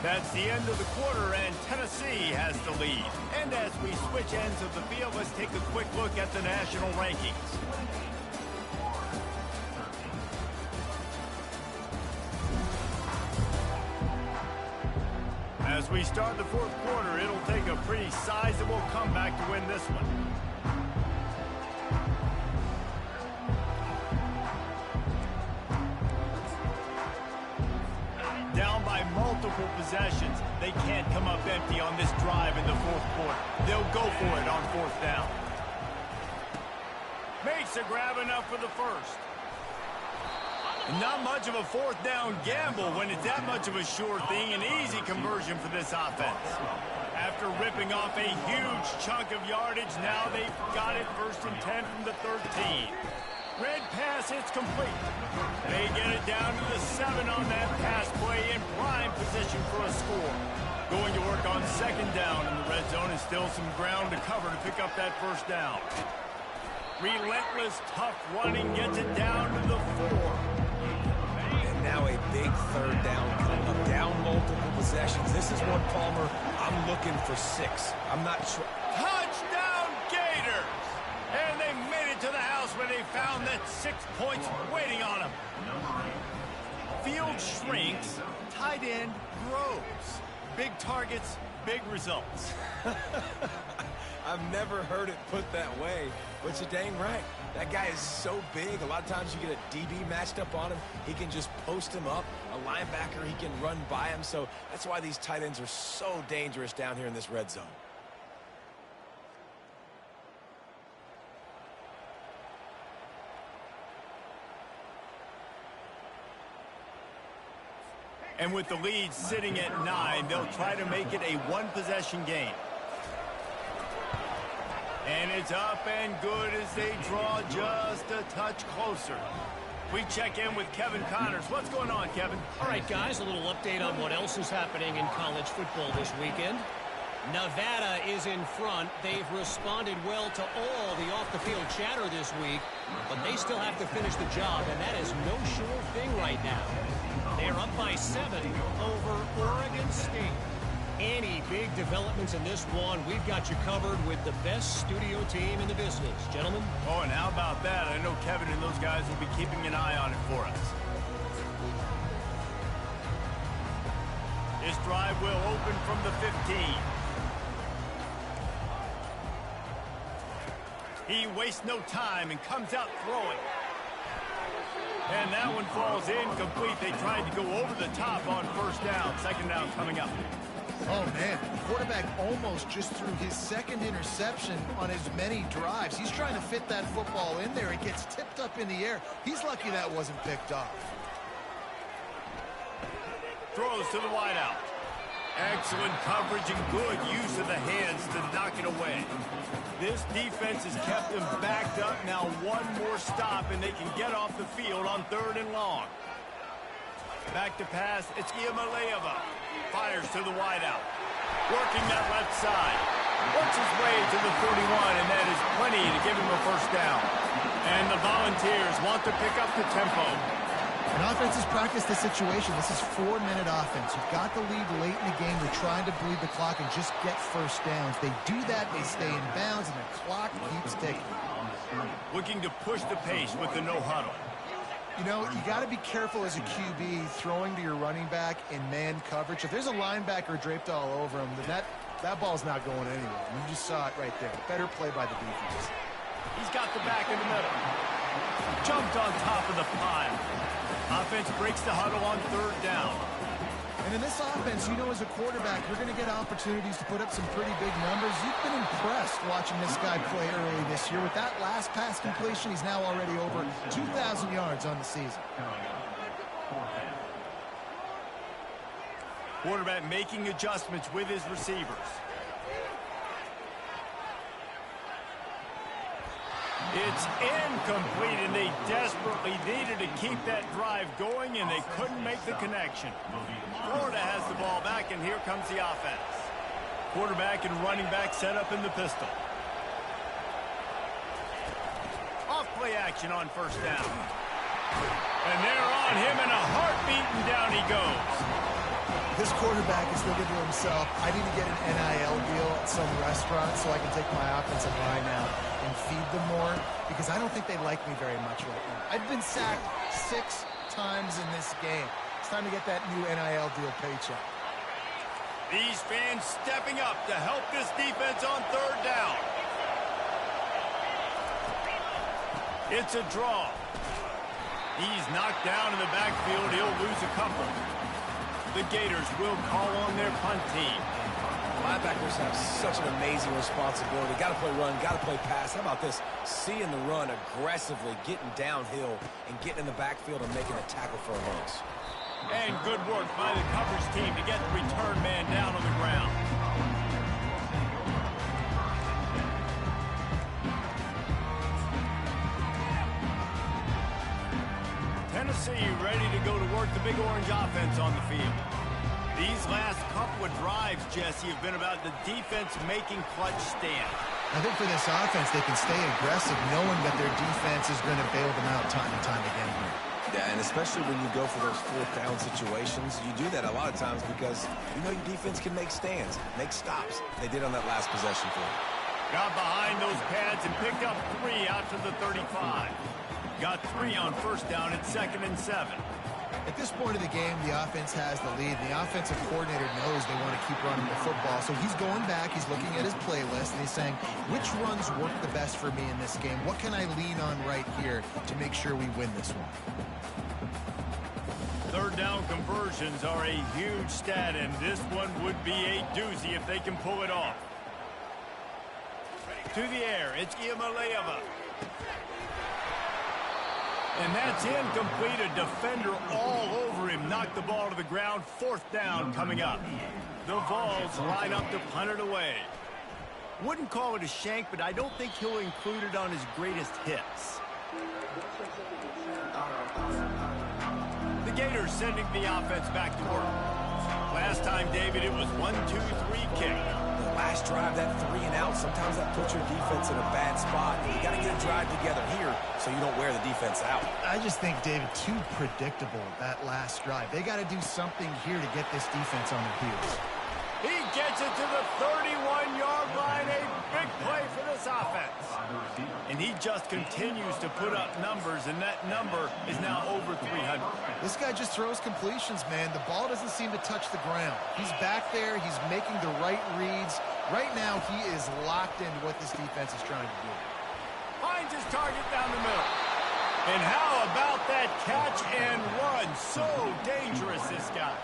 That's the end of the quarter, and Tennessee has the lead. And as we switch ends of the field, let's take a quick look at the national rankings. As we start the 4th quarter, it'll take a pretty sizable comeback to win this one. Down by multiple possessions, they can't come up empty on this drive in the 4th quarter. They'll go for it on 4th down. Makes a grab enough for the first. Not much of a 4th down gamble when it's that much of a sure thing. An easy conversion for this offense. After ripping off a huge chunk of yardage, now they've got it 1st and 10 from the 13. Red pass, it's complete. They get it down to the 7 on that pass play in prime position for a score. Going to work on 2nd down in the red zone, and still some ground to cover to pick up that 1st down. Relentless, tough running gets it down to the 4. Now a big 3rd down coming up. Down multiple possessions. This is one, Palmer, I'm looking for 6. I'm not sure. Touchdown Gators! And they made it to the house when they found that 6 points waiting on them. Field shrinks, tight end grows. Big targets, big results. I've never heard it put that way, but you're dang right. That guy is so big. A lot of times you get a DB matched up on him. He can just post him up. A linebacker, he can run by him. So that's why these tight ends are so dangerous down here in this red zone. And with the lead sitting at 9, they'll try to make it a one-possession game. And it's up and good as they draw just a touch closer. We check in with Kevin Connors. What's going on, Kevin? All right, guys, a little update on what else is happening in college football this weekend. Nevada is in front. They've responded well to all the off-the-field chatter this week, but they still have to finish the job, and that is no sure thing right now. They're up by 7 over Oregon State. Any big developments in this one, we've got you covered with the best studio team in the business. Gentlemen? Oh, and how about that? I know Kevin and those guys will be keeping an eye on it for us. This drive will open from the 15. He wastes no time and comes out throwing. And that one falls incomplete. They tried to go over the top on first down. Second down coming up. Oh, man, the quarterback almost just threw his second interception on as many drives. He's trying to fit that football in there. It gets tipped up in the air. He's lucky that wasn't picked off. Throws to the wideout. Excellent coverage and good use of the hands to knock it away. This defense has kept them backed up. Now one more stop and they can get off the field on 3rd and long. Back to pass. It's Iamaleava. Fires to the wideout. Working that left side. Works his way to the 31, and that is plenty to give him a first down. And the Volunteers want to pick up the tempo. And offenses practice the situation. This is 4-minute offense. You've got the lead late in the game. They're trying to bleed the clock and just get first downs. They do that, they stay in bounds, and the clock keeps ticking. Looking to push the pace with the no huddle. You know, you got to be careful as a QB throwing to your running back in man coverage. If there's a linebacker draped all over him, then that ball's not going anywhere. You just saw it right there. Better play by the defense. He's got the back in the middle. Jumped on top of the pile. Offense breaks the huddle on 3rd down. And in this offense, you know, as a quarterback, you're going to get opportunities to put up some pretty big numbers. You've been impressed watching this guy play early this year. With that last pass completion, he's now already over 2,000 yards on the season. Quarterback making adjustments with his receivers. It's incomplete, and they desperately needed to keep that drive going, and they couldn't make the connection. Florida has the ball back, and here comes the offense. Quarterback and running back set up in the pistol. Off play action on first down. And they're on him in a heartbeat, and down he goes. This quarterback is thinking to himself, I need to get an NIL deal at some restaurant so I can take my offensive line out and feed them more, because I don't think they like me very much right now. I've been sacked 6 times in this game. It's time to get that new NIL deal paycheck. These fans stepping up to help this defense on 3rd down. It's a draw. He's knocked down in the backfield. He'll lose a couple. The Gators will call on their punt team. Linebackers have such an amazing responsibility. Got to play run, got to play pass. How about this? Seeing the run aggressively, getting downhill, and getting in the backfield and making a tackle for a loss. And good work by the coverage team to get the return man down on the ground. Tennessee ready to go to work the Big Orange offense on the field. These last couple of drives, Jesse, have been about the defense making clutch stand. I think for this offense, they can stay aggressive knowing that their defense is going to bail them out time and time again here. Yeah, and especially when you go for those 4th down situations, you do that a lot of times because you know your defense can make stands, make stops. They did on that last possession for you. Got behind those pads and picked up 3 out to the 35. Got 3 on first down at 2nd and 7. At this point of the game, the offense has the lead, and the offensive coordinator knows they want to keep running the football. So he's going back, he's looking at his playlist, and he's saying, which runs work the best for me in this game? What can I lean on right here to make sure we win this one? Third down conversions are a huge stat, and this one would be a doozy if they can pull it off. To the air, it's Iamaleava. And that's incomplete. A defender all over him. Knocked the ball to the ground. Fourth down coming up. The Vols line up to punt it away. Wouldn't call it a shank, but I don't think he'll include it on his greatest hits. The Gators sending the offense back to work. Last time, David, it was 1-2-3 kick. The last drive, that 3 and out, sometimes that puts your defense in a bad spot. You got to get a drive together here so you don't wear the defense out. I just think, David, too predictable, that last drive. They got to do something here to get this defense on their heels. He gets it to the 31-yard line. A big play for this offense. And he just continues to put up numbers, and that number is now over 300. This guy just throws completions, man. The ball doesn't seem to touch the ground. He's back there. He's making the right reads. Right now, he is locked into what this defense is trying to do. Finds his target down the middle. And how about that catch and run? So dangerous, this guy.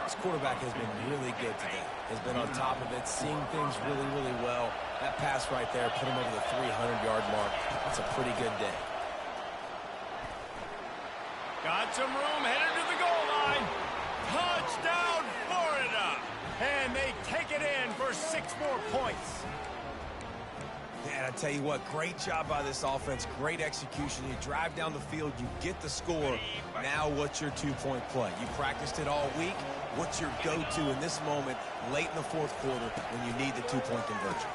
This quarterback has been really good today. Has been on top of it, seeing things really, really well. That pass right there put him over the 300-yard mark. That's a pretty good day. Got some room, headed to the goal line. Touchdown, Florida. And they take it in for 6 more points. Man, I tell you what, great job by this offense. Great execution. You drive down the field, you get the score. Now what's your 2-point play? You practiced it all week. What's your go-to in this moment late in the fourth quarter when you need the 2-point conversion?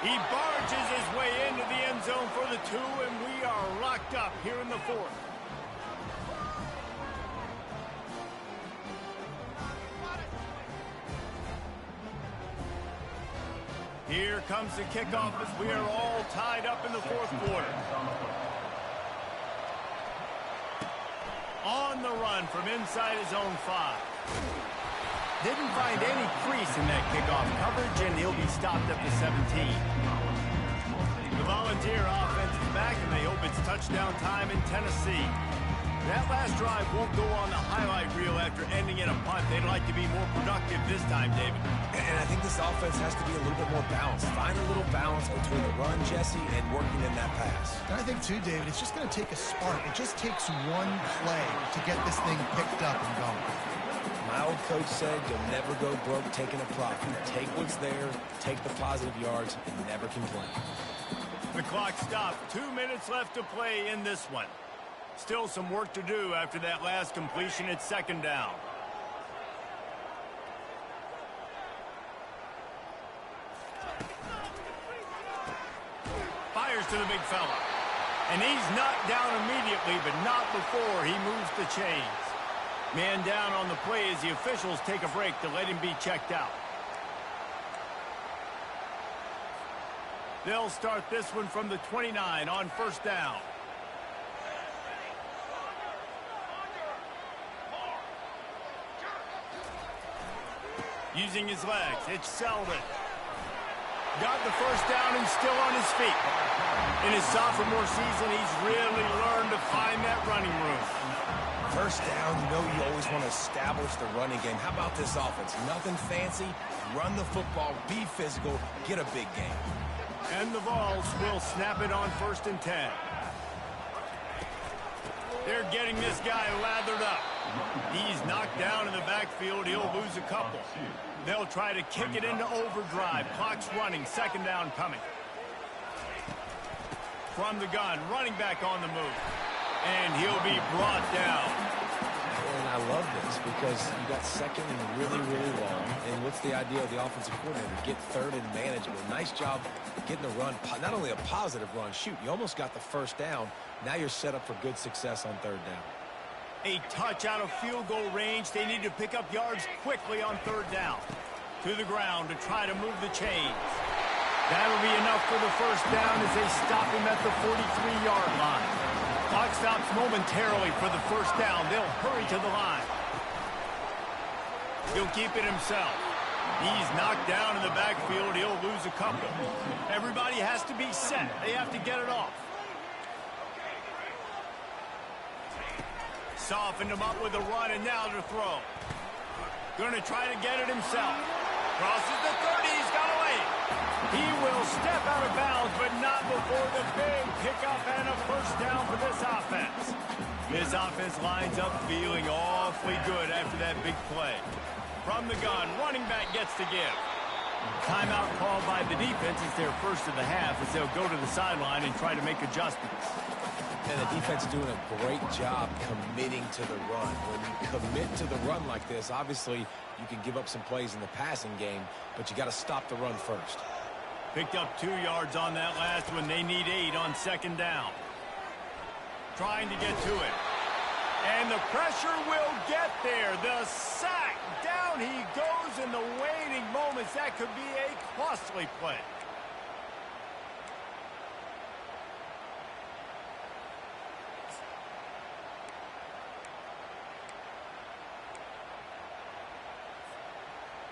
He barges his way into the end zone for the 2, and we are locked up here in the 4th. Here comes the kickoff as we are all tied up in the 4th quarter. On the run from inside his own 5. Didn't find any crease in that kickoff coverage, and he'll be stopped at the 17. The Volunteer offense is back, and they hope it's touchdown time in Tennessee. That last drive won't go on the highlight reel after ending in a punt. They'd like to be more productive this time, David. And I think this offense has to be a little bit more balanced. Find a little balance between the run, Jesse, and working in that pass. And I think, too, David, it's just going to take a spark. It just takes one play to get this thing picked up and going. My old coach said you'll never go broke taking a profit. Take what's there, take the positive yards, and never complain. The clock stopped. 2 minutes left to play in this one. Still some work to do after that last completion at 2nd down. Fires to the big fella. And he's knocked down immediately, but not before he moves the chains. Man down on the play as the officials take a break to let him be checked out. They'll start this one from the 29 on 1st down. Using his legs, it's Selden. Got the 1st down and still on his feet. In his sophomore season, he's really learned to find that running room. 1st down, you know you always want to establish the running game. How about this offense? Nothing fancy. Run the football, be physical, get a big game. And the Vols will snap it on 1st and 10. They're getting this guy lathered up. He's knocked down in the backfield. He'll lose a couple. They'll try to kick it into overdrive. Clock's running. 2nd down coming. From the gun, running back on the move. And he'll be brought down. And I love this because you got 2nd and really, really long. And what's the idea of the offensive coordinator? Get 3rd and manageable. Nice job getting the run. Not only a positive run. Shoot, you almost got the 1st down. Now you're set up for good success on 3rd down. A touch out of field goal range. They need to pick up yards quickly on 3rd down. To the ground to try to move the chains. That'll be enough for the 1st down as they stop him at the 43-yard line. Clock stops momentarily for the first down. They'll hurry to the line. He'll keep it himself. He's knocked down in the backfield. He'll lose a couple. Everybody has to be set. They have to get it off. Softened him up with a run, and now to throw. Going to try to get it himself. Crosses the 30. He's got away. He will step out of bounds, but not before the big pickup and a first down for this offense. This offense lines up feeling awfully good after that big play. From the gun, running back gets to give. Timeout called by the defense. It's their first of the half as they'll go to the sideline and try to make adjustments. And the defense is doing a great job committing to the run. When you commit to the run like this, obviously you can give up some plays in the passing game, but you got to stop the run first. Picked up 2 yards on that last one. They need 8 on second down. Trying to get to it. And the pressure will get there. The sack. Down he goes in the waning moments. That could be a costly play.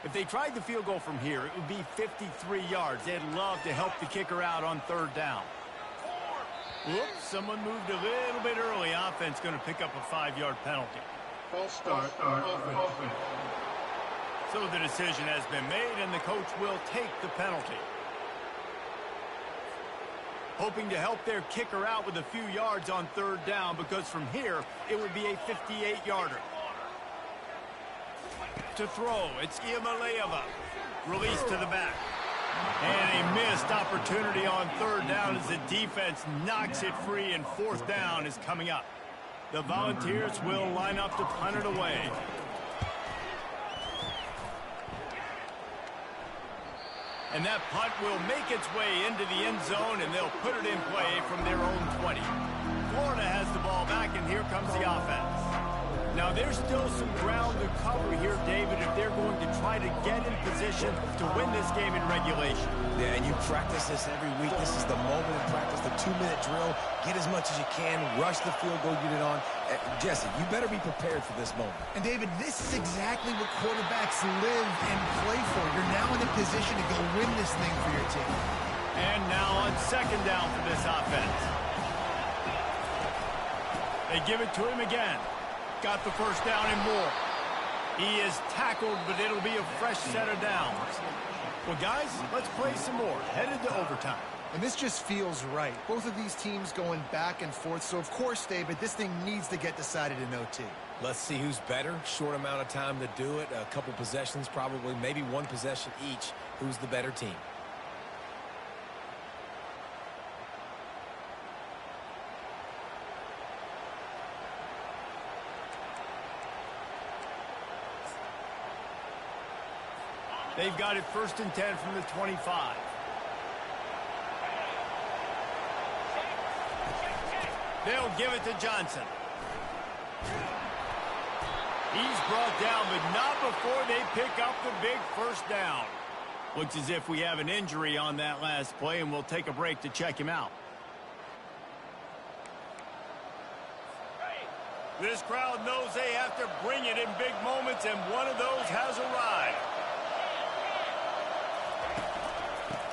If they tried the field goal from here, it would be 53 yards. They'd love to help the kicker out on third down. Whoops, someone moved a little bit early. Offense going to pick up a 5-yard penalty. False start. Offense. So the decision has been made, and the coach will take the penalty. Hoping to help their kicker out with a few yards on third down, because from here, it would be a 58-yarder. To throw, it's Iamaleava. Release to the back. And a missed opportunity on third down as the defense knocks it free, and fourth down is coming up. The Volunteers will line up to punt it away. And that punt will make its way into the end zone, and they'll put it in play from their own 20. Florida has the ball back, and here comes the offense. Now, there's still some ground to cover here, David, if they're going to try to get in position to win this game in regulation. Yeah, and you practice this every week. This is the moment in practice, the 2-minute drill. Get as much as you can. Rush the field goal unit on. Jesse, you better be prepared for this moment. And, David, this is exactly what quarterbacks live and play for. You're now in a position to go win this thing for your team. And now on second down for this offense. They give it to him again. Got the first down and more. He is tackled, but it'll be a fresh set of downs. Well, guys, let's play some more. Headed to overtime. And this just feels right. Both of these teams going back and forth. So, of course, David, this thing needs to get decided in OT. Let's see who's better. Short amount of time to do it. A couple possessions probably, maybe one possession each. Who's the better team? They've got it 1st and 10 from the 25. They'll give it to Johnson. He's brought down, but not before they pick up the big first down. Looks as if we have an injury on that last play, and we'll take a break to check him out. This crowd knows they have to bring it in big moments, and one of those has arrived.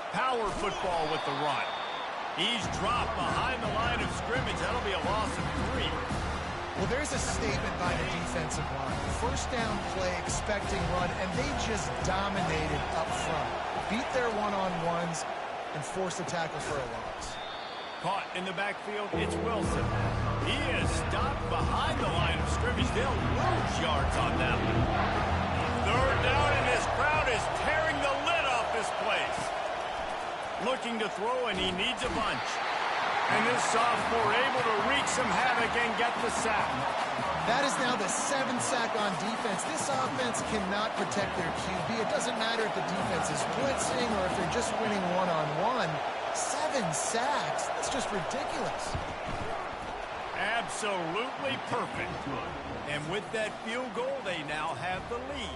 Power football with the run. He's dropped behind the line of scrimmage. That'll be a loss of 3. Well, there's a statement by the defensive line. First down play, expecting run, and they just dominated up front. Beat their one-on-ones and forced a tackle for a loss. Caught in the backfield, it's Wilson. He is stopped behind the line of scrimmage. They'll lose yards on that one. Third down, and this crowd is tearing the lid off this place. Looking to throw, and he needs a bunch. And this sophomore able to wreak some havoc and get the sack. That is now the 7th sack on defense. This offense cannot protect their QB. It doesn't matter if the defense is blitzing or if they're just winning one-on-one. 7 sacks. That's just ridiculous. Absolutely perfect. And with that field goal, they now have the lead.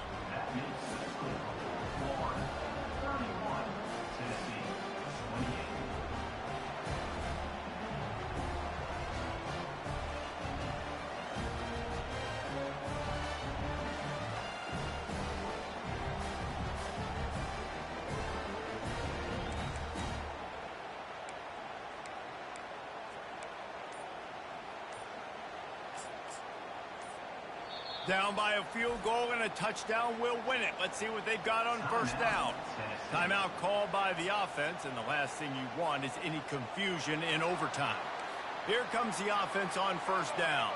Down by a field goal and a touchdown will win it. Let's see what they've got on first down. Timeout called by the offense, and the last thing you want is any confusion in overtime. Here comes the offense on first down.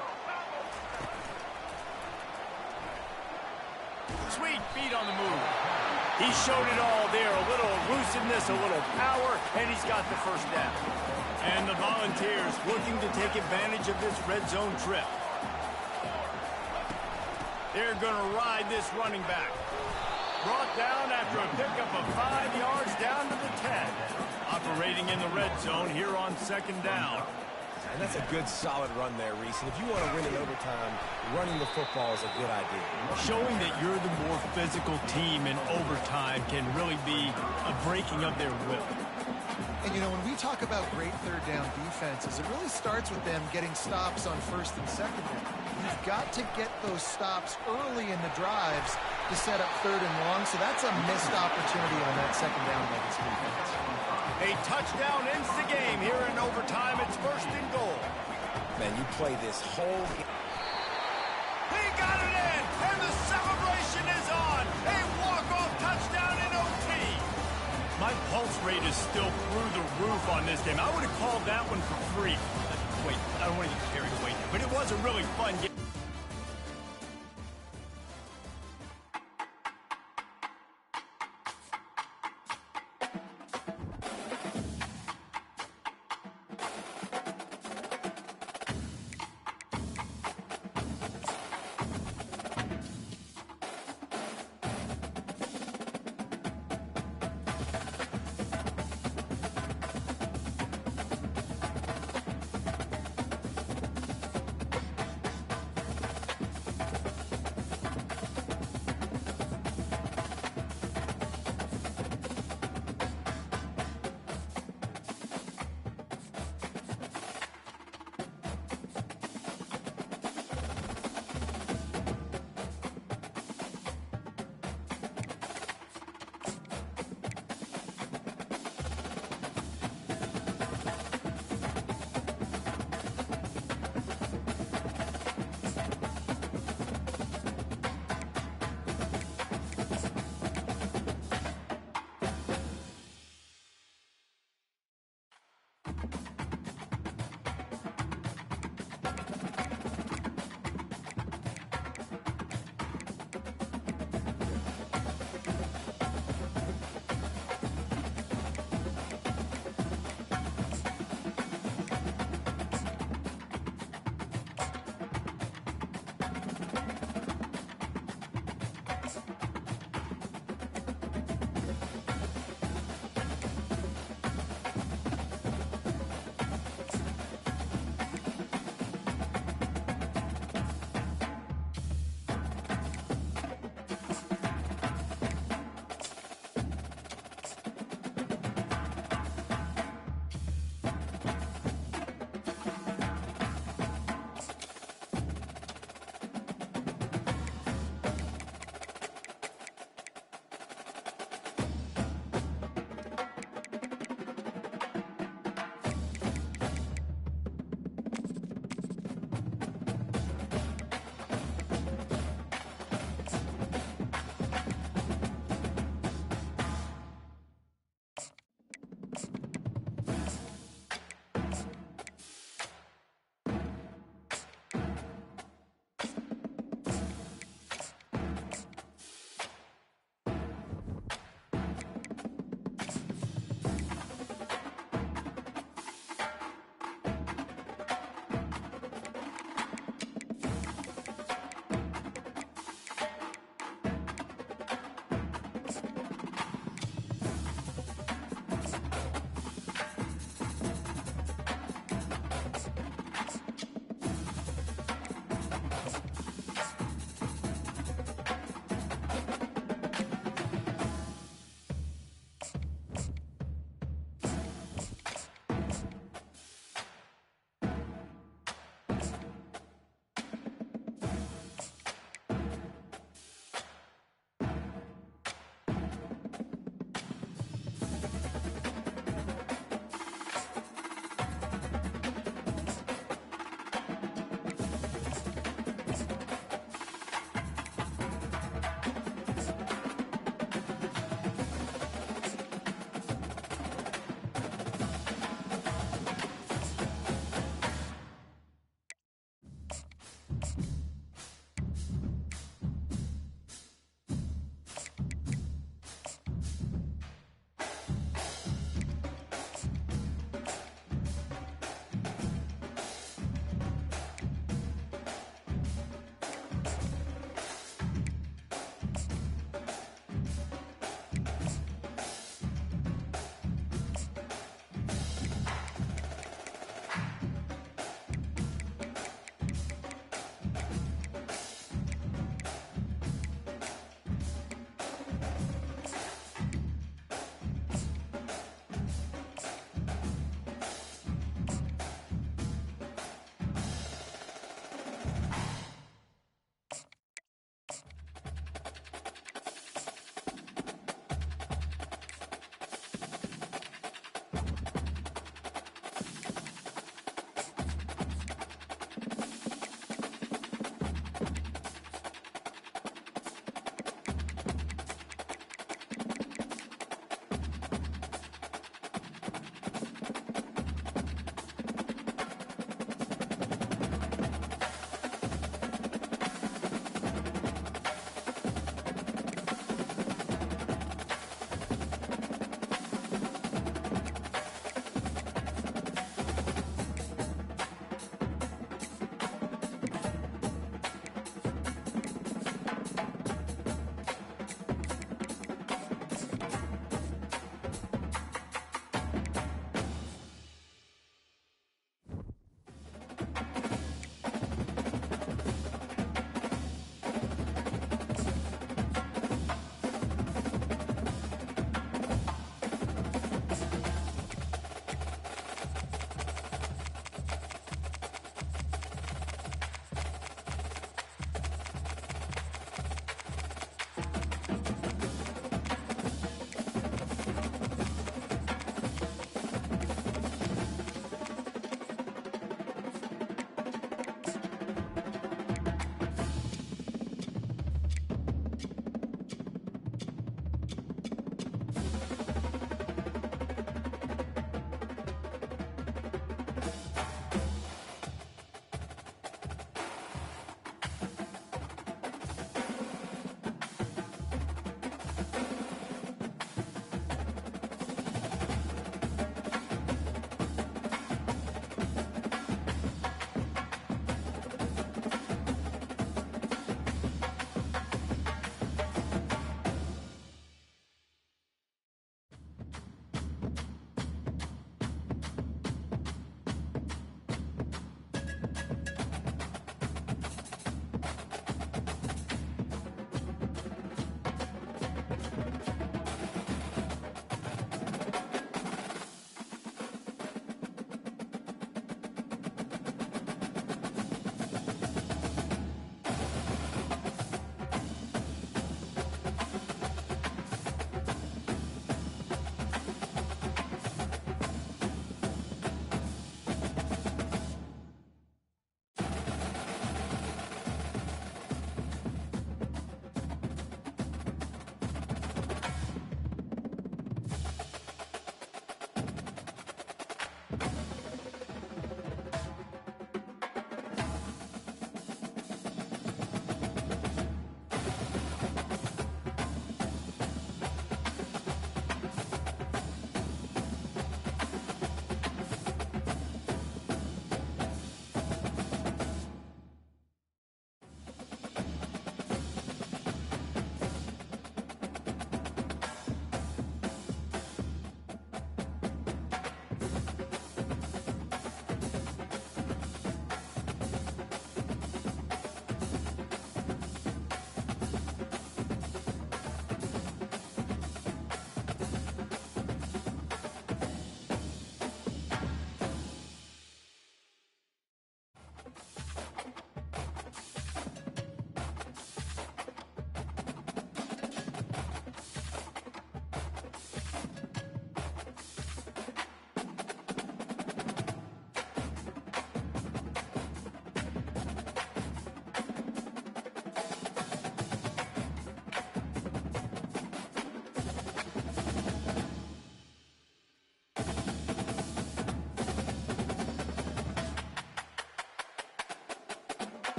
Sweet feet on the move. He showed it all there. A little elusiveness, a little power, and he's got the first down. And the Volunteers looking to take advantage of this red zone trip. They're going to ride this running back. Brought down after a pickup of 5 yards down to the 10. Operating in the red zone here on second down. And that's a good, solid run there, Reese. And if you want to win in overtime, running the football is a good idea. Showing that you're the more physical team in overtime can really be a breaking of their will. And, you know, when we talk about great third down defenses, it really starts with them getting stops on first and second down. You've got to get those stops early in the drives to set up third and long, so that's a missed opportunity on that second down by this defense. A touchdown ends the game here in overtime. It's first and goal. Man, you play this whole game. He got it in, and the celebration is on. A walk-off touchdown in OT. My pulse rate is still through the roof on this game. I would have called that one for free. Wait, I don't want to get carried away here, but it was a really fun game.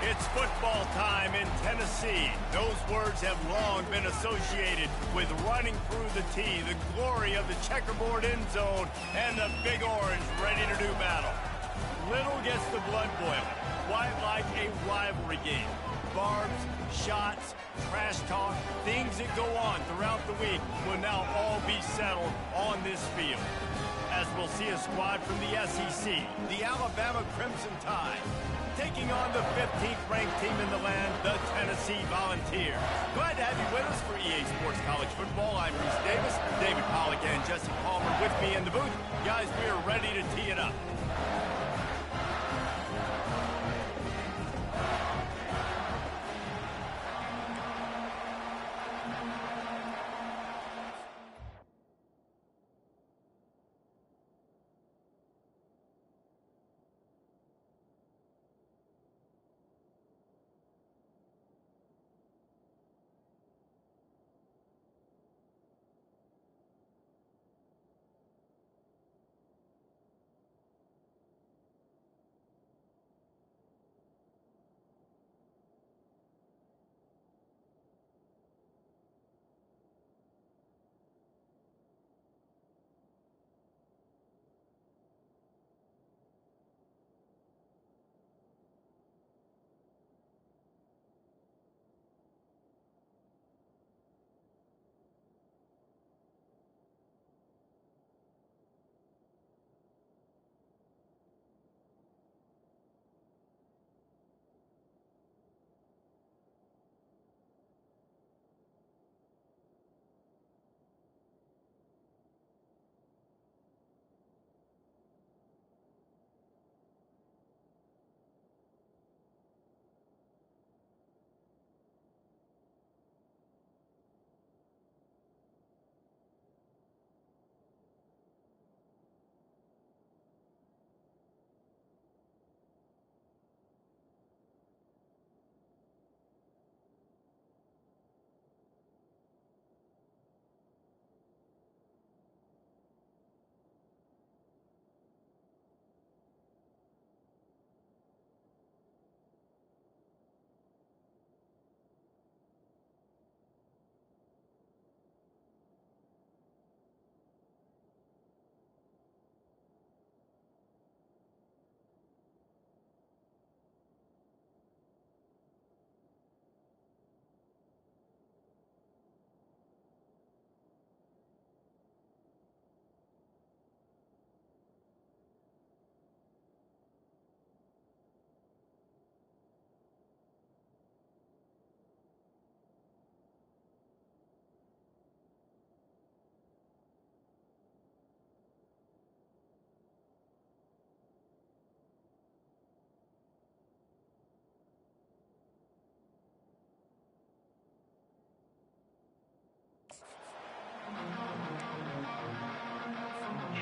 It's football time in Tennessee. Those words have long been associated with running through the tee, the glory of the checkerboard end zone, and the Big Orange ready to do battle. Little gets the blood boiling. Why like a rivalry game? Barbs, shots, trash talk, things that go on throughout the week will now all be settled on this field. As we'll see a squad from the SEC, the Alabama Crimson Tide, taking on the 15th ranked team in the land, the Tennessee Volunteers. Glad to have you with us for EA Sports College Football. I'm Bruce Davis, David Pollack and Jesse Palmer with me in the booth. Guys, we are ready to tee it up.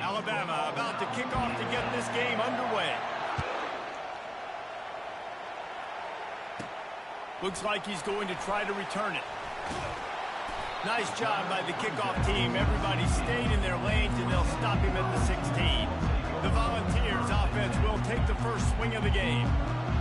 Alabama about to kick off to get this game underway. Looks like he's going to try to return it. Nice job by the kickoff team. Everybody stayed in their lanes, and they'll stop him at the 16. The Volunteers offense will take the first swing of the game.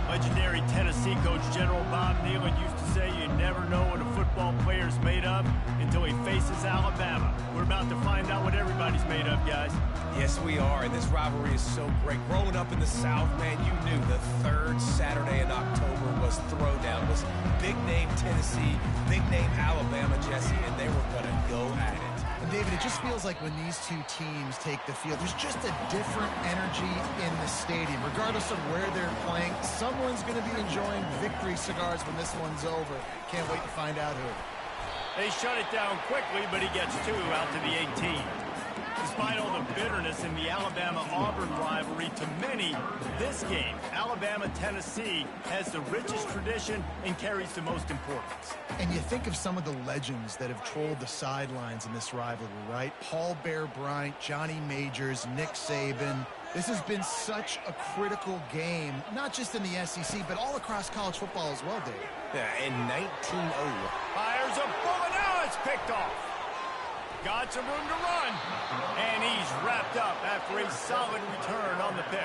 Legendary Tennessee coach General Bob Neyland used to say you never know what a football player's made of until he faces Alabama. We're about to find out what everybody's made of, guys. Yes, we are, and this rivalry is so great. Growing up in the South, man, you knew the third Saturday in October was Throwdown. It was big name Tennessee, big name Alabama, Jesse, and they were going to go at it. And David, it just feels like when these two teams take the field, there's just a different energy in the stadium. Regardless of where they're playing, someone's going to be enjoying victory cigars when this one's over. Can't wait to find out who. They shut it down quickly, but he gets two out to the 18. Despite all the bitterness in the Alabama-Auburn rivalry, to many, this game, Alabama-Tennessee, has the richest tradition and carries the most importance. And you think of some of the legends that have trolled the sidelines in this rivalry, right? Paul Bear Bryant, Johnny Majors, Nick Saban. This has been such a critical game, not just in the SEC, but all across college football as well, Dave. Yeah, in 1900. Fires a bullet, now it's picked off. Got some room to run, and he's wrapped up after a solid return on the pick.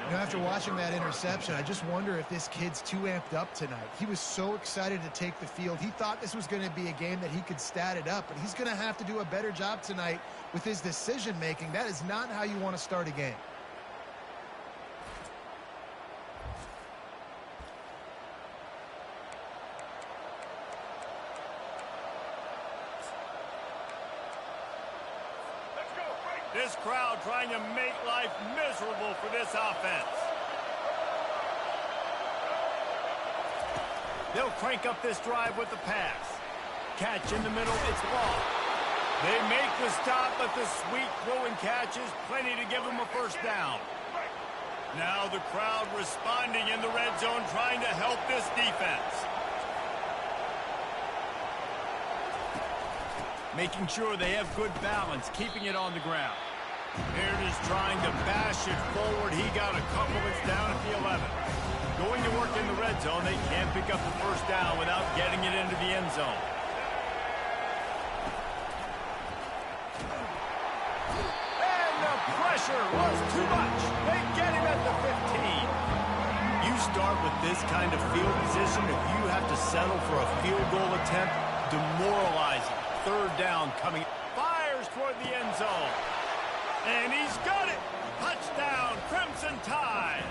You know, after watching that interception, I just wonder if this kid's too amped up tonight. He was so excited to take the field. He thought this was going to be a game that he could stat it up, but he's going to have to do a better job tonight with his decision-making. That is not how you want to start a game. This crowd trying to make life miserable for this offense. They'll crank up this drive with the pass. Catch in the middle, it's long. They make the stop, but the sweet throw and catch is plenty to give them a first down. Now the crowd responding in the red zone, trying to help this defense. Making sure they have good balance, keeping it on the ground. Baird is trying to bash it forward. He got a couple. It's down at the 11. Going to work in the red zone. They can't pick up the first down without getting it into the end zone. And the pressure was too much. They get him at the 15. You start with this kind of field position. If you have to settle for a field goal attempt, demoralizing. Third down coming. Fires toward the end zone. And he's got it. Touchdown, Crimson Tide.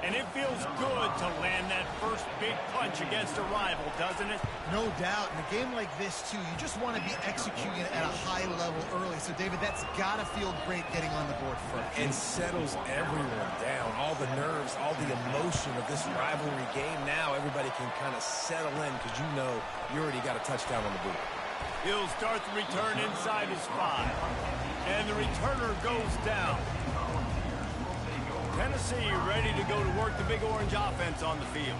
And it feels good to land that first big punch against a rival, doesn't it? No doubt. In a game like this, too, you just want to be executing it at a high level early. So, David, that's got to feel great getting on the board first. And settles everyone down. All the nerves, all the emotion of this rivalry game. Now everybody can kind of settle in because you know you already got a touchdown on the board. He'll start the return inside his 5. And the returner goes down. Tennessee ready to go to work the Big Orange offense on the field.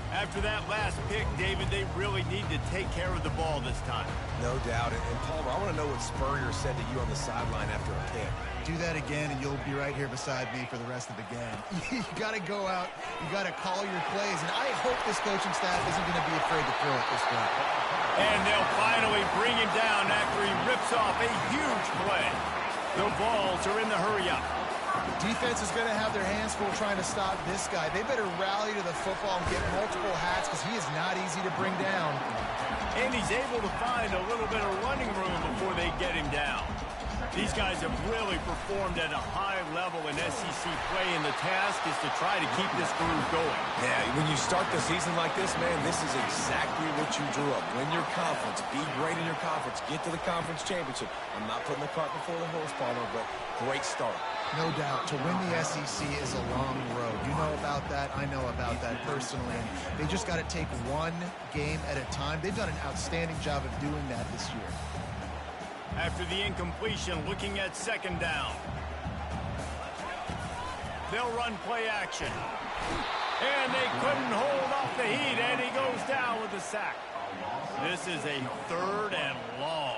After that last pick, David, they really need to take care of the ball this time. No doubt. And Palmer, I want to know what Spurrier said to you on the sideline after a pick. Do that again, and you'll be right here beside me for the rest of the game. You got to go out. You got to call your plays. And I hope this coaching staff isn't going to be afraid to throw at this point. And they'll finally bring him down after he rips off a huge play. The Vols are in the hurry-up. Defense is going to have their hands full trying to stop this guy. They better rally to the football and get multiple hats because he is not easy to bring down. And he's able to find a little bit of running room before they get him down. These guys have really performed at a high level in SEC play, and the task is to try to keep this groove going. Yeah, when you start the season like this, man, this is exactly what you drew up. Win your conference, be great in your conference, get to the conference championship. I'm not putting the cart before the horse, Palmer, but great start. No doubt. To win the SEC is a long road. You know about that. I know about that personally. And they just got to take one game at a time. They've done an outstanding job of doing that this year. After the incompletion, looking at second down. They'll run play action. And they couldn't hold off the heat, and he goes down with a sack. This is a third and long.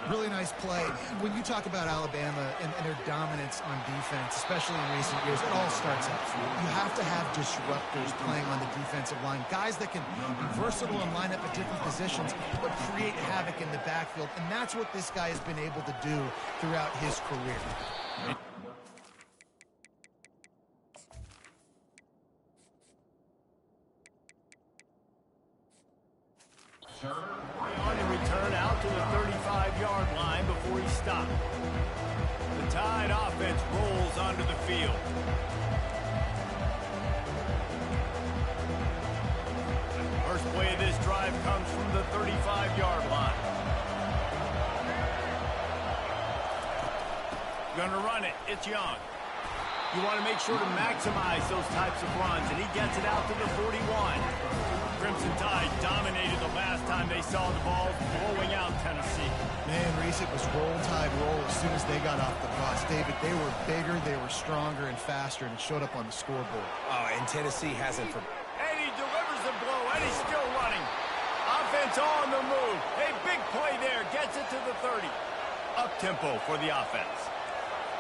Really nice play. When you talk about Alabama and their dominance on defense, especially in recent years, it all starts up front. You have to have disruptors playing on the defensive line, guys that can be versatile and line up at different positions, but create havoc in the backfield. And that's what this guy has been able to do throughout his career. On the return out to the 35-yard line before he stopped. The Tide offense rolls onto the field. First play of this drive comes from the 35-yard line. Gonna run it. It's Young. You want to make sure to maximize those types of runs, and he gets it out to the 41. Crimson Tide dominated the last time they saw the ball, blowing out Tennessee. Man, Reese, it was roll tide roll as soon as they got off the bus. David, they were bigger, they were stronger and faster, and it showed up on the scoreboard. Oh, and Tennessee hasn't... And he delivers the blow, and he's still running. Offense on the move. A big play there, gets it to the 30. Up-tempo for the offense.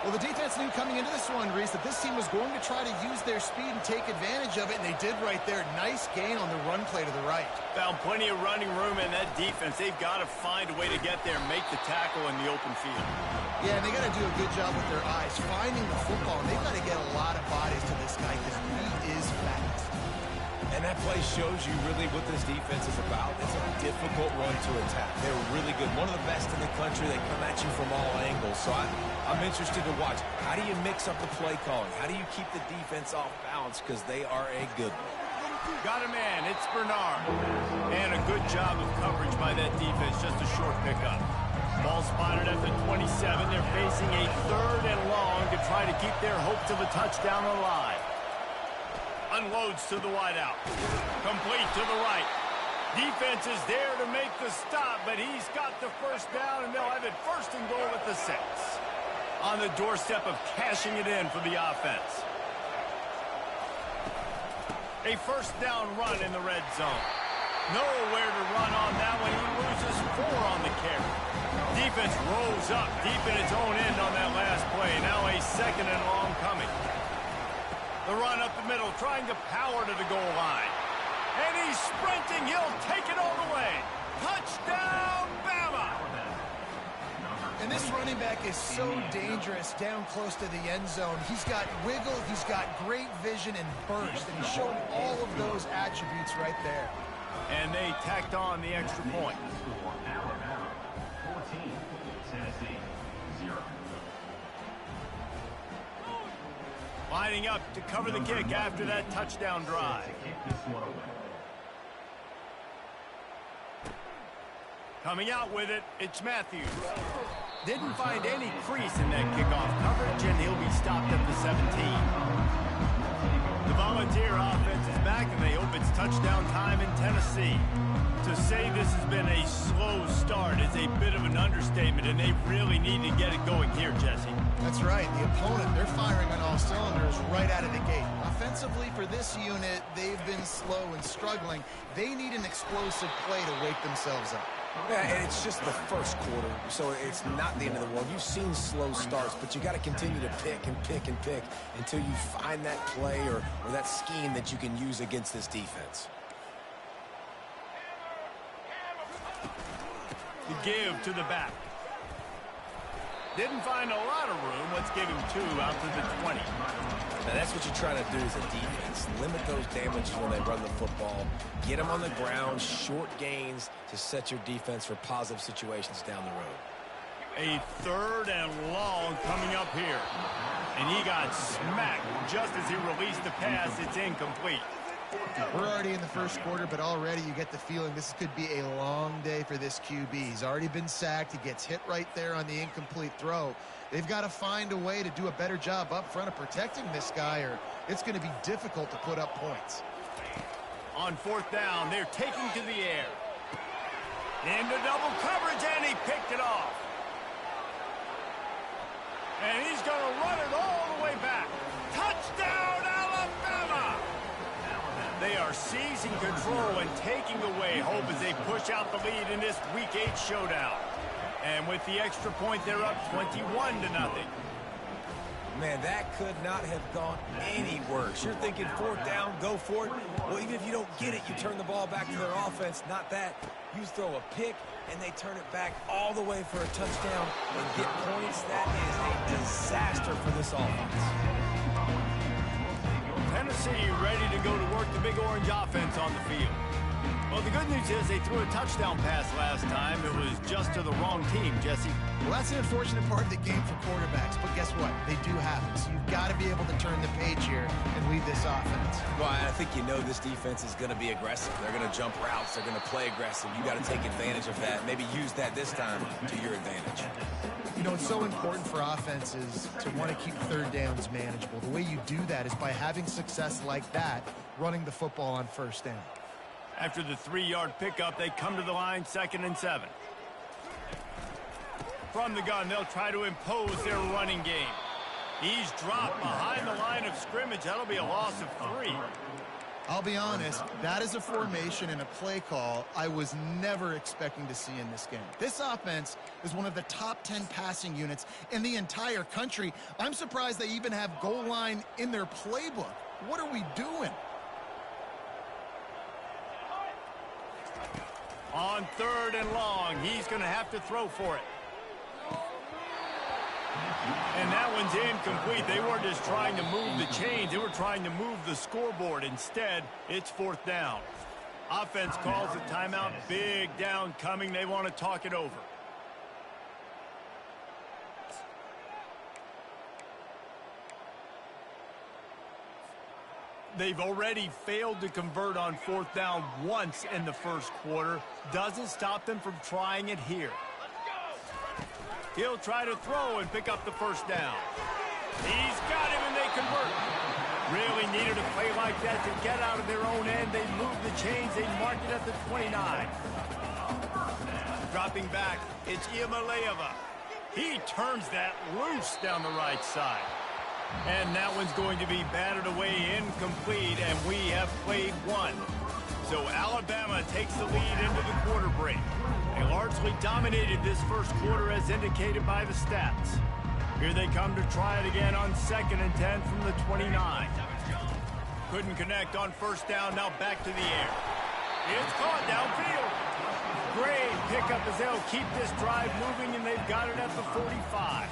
Well, the defense knew coming into this one, Reese, that this team was going to try to use their speed and take advantage of it, and they did right there. Nice gain on the run play to the right. Found plenty of running room in that defense. They've got to find a way to get there and make the tackle in the open field. Yeah, and they got to do a good job with their eyes, finding the football. And they've got to get a lot of bodies to this guy because he is fast. And that play shows you really what this defense is about. It's a difficult run to attack. They're really good. One of the best in the country. They come at you from all angles. So I'm interested to watch. How do you mix up the play calling? How do you keep the defense off balance? Because they are a good one. Got a man. It's Bernard. And a good job of coverage by that defense. Just a short pickup. Ball spotted at the 27. They're facing a 3rd and long to try to keep their hopes of a touchdown alive. Unloads to the wideout. Complete to the right. Defense is there to make the stop, but he's got the first down, and they'll have it 1st and goal at the 6. On the doorstep of cashing it in for the offense. A 1st down run in the red zone. Nowhere to run on that one. He loses 4 on the carry. Defense rolls up deep in its own end on that last play. Now a 2nd and long coming. The run up the middle, trying to power to the goal line. And he's sprinting. He'll take it all the way. Touchdown, Bama! And this running back is so dangerous down close to the end zone. He's got wiggle, he's got great vision and burst, and he's showing all of those attributes right there. And they tacked on the extra point. Lining up to cover the kick after that touchdown drive. Coming out with it, it's Matthews. Didn't find any crease in that kickoff coverage, and he'll be stopped at the 17. The Volunteer offense is back, and they hope it's touchdown time in Tennessee. To say this has been a slow start is a bit of an understatement, and they really need to get it going here, Jesse. That's right. The opponent, they're firing on all cylinders right out of the gate. Offensively, for this unit, they've been slow and struggling. They need an explosive play to wake themselves up. Yeah, and it's just the 1st quarter, so it's not the end of the world. You've seen slow starts, but you got to continue to pick and pick and pick until you find that play or that scheme that you can use against this defense. The give to the back. Didn't find a lot of room. Let's give him 2 out to the 20. Now that's what you try to do as a defense. Limit those damages when they run the football. Get them on the ground, short gains to set your defense for positive situations down the road. A 3rd and long coming up here. And he got smacked just as he released the pass. It's incomplete. We're already in the 1st quarter, but already you get the feeling this could be a long day for this QB. He's already been sacked. He gets hit right there on the incomplete throw. They've got to find a way to do a better job up front of protecting this guy, or it's going to be difficult to put up points. On 4th down, they're taking to the air. Into double coverage, and he picked it off. And he's going to run it all the way back. Touchdown, Alabama! They are seizing control and taking away hope as they push out the lead in this Week 8 showdown. And with the extra point, they're up 21-0. Man, that could not have gone any worse. You're thinking 4th down, go for it. Well, even if you don't get it, you turn the ball back to their offense. Not that. You throw a pick, and they turn it back all the way for a touchdown and get points. That is a disaster for this offense. Tennessee ready to go to work the Big Orange offense on the field. Well, the good news is they threw a touchdown pass last time. It was just to the wrong team, Jesse. Well, that's an unfortunate part of the game for quarterbacks, but guess what? They do happen. So you've got to be able to turn the page here and lead this offense. Well, I think you know this defense is going to be aggressive. They're going to jump routes. They're going to play aggressive. You got to take advantage of that. Maybe use that this time to your advantage. You know, it's so important for offenses to want to keep 3rd downs manageable. The way you do that is by having success like that, running the football on 1st down. After the 3-yard pickup, they come to the line, 2nd and 7. From the gun, they'll try to impose their running game. He's dropped behind the line of scrimmage. That'll be a loss of 3. I'll be honest, that is a formation and a play call I was never expecting to see in this game. This offense is one of the top 10 passing units in the entire country. I'm surprised they even have goal line in their playbook. What are we doing? On 3rd and long, he's going to have to throw for it. And that one's incomplete. They weren't just trying to move the chains. They were trying to move the scoreboard. Instead, it's 4th down. Offense calls a timeout. Big down coming. They want to talk it over. They've already failed to convert on 4th down once in the first quarter. Doesn't stop them from trying it here. He'll try to throw and pick up the first down. He's got him, and they convert. Really needed a play like that to get out of their own end. They moved the chains. They marked it at the 29. Dropping back, it's Iamaleava. He turns that loose down the right side. And that one's going to be batted away incomplete, and we have played one. So Alabama takes the lead into the quarter break. They largely dominated this first quarter as indicated by the stats. Here they come to try it again on 2nd and 10 from the 29. Couldn't connect on 1st down, now back to the air. It's caught downfield. Great pickup as they'll keep this drive moving, and they've got it at the 45.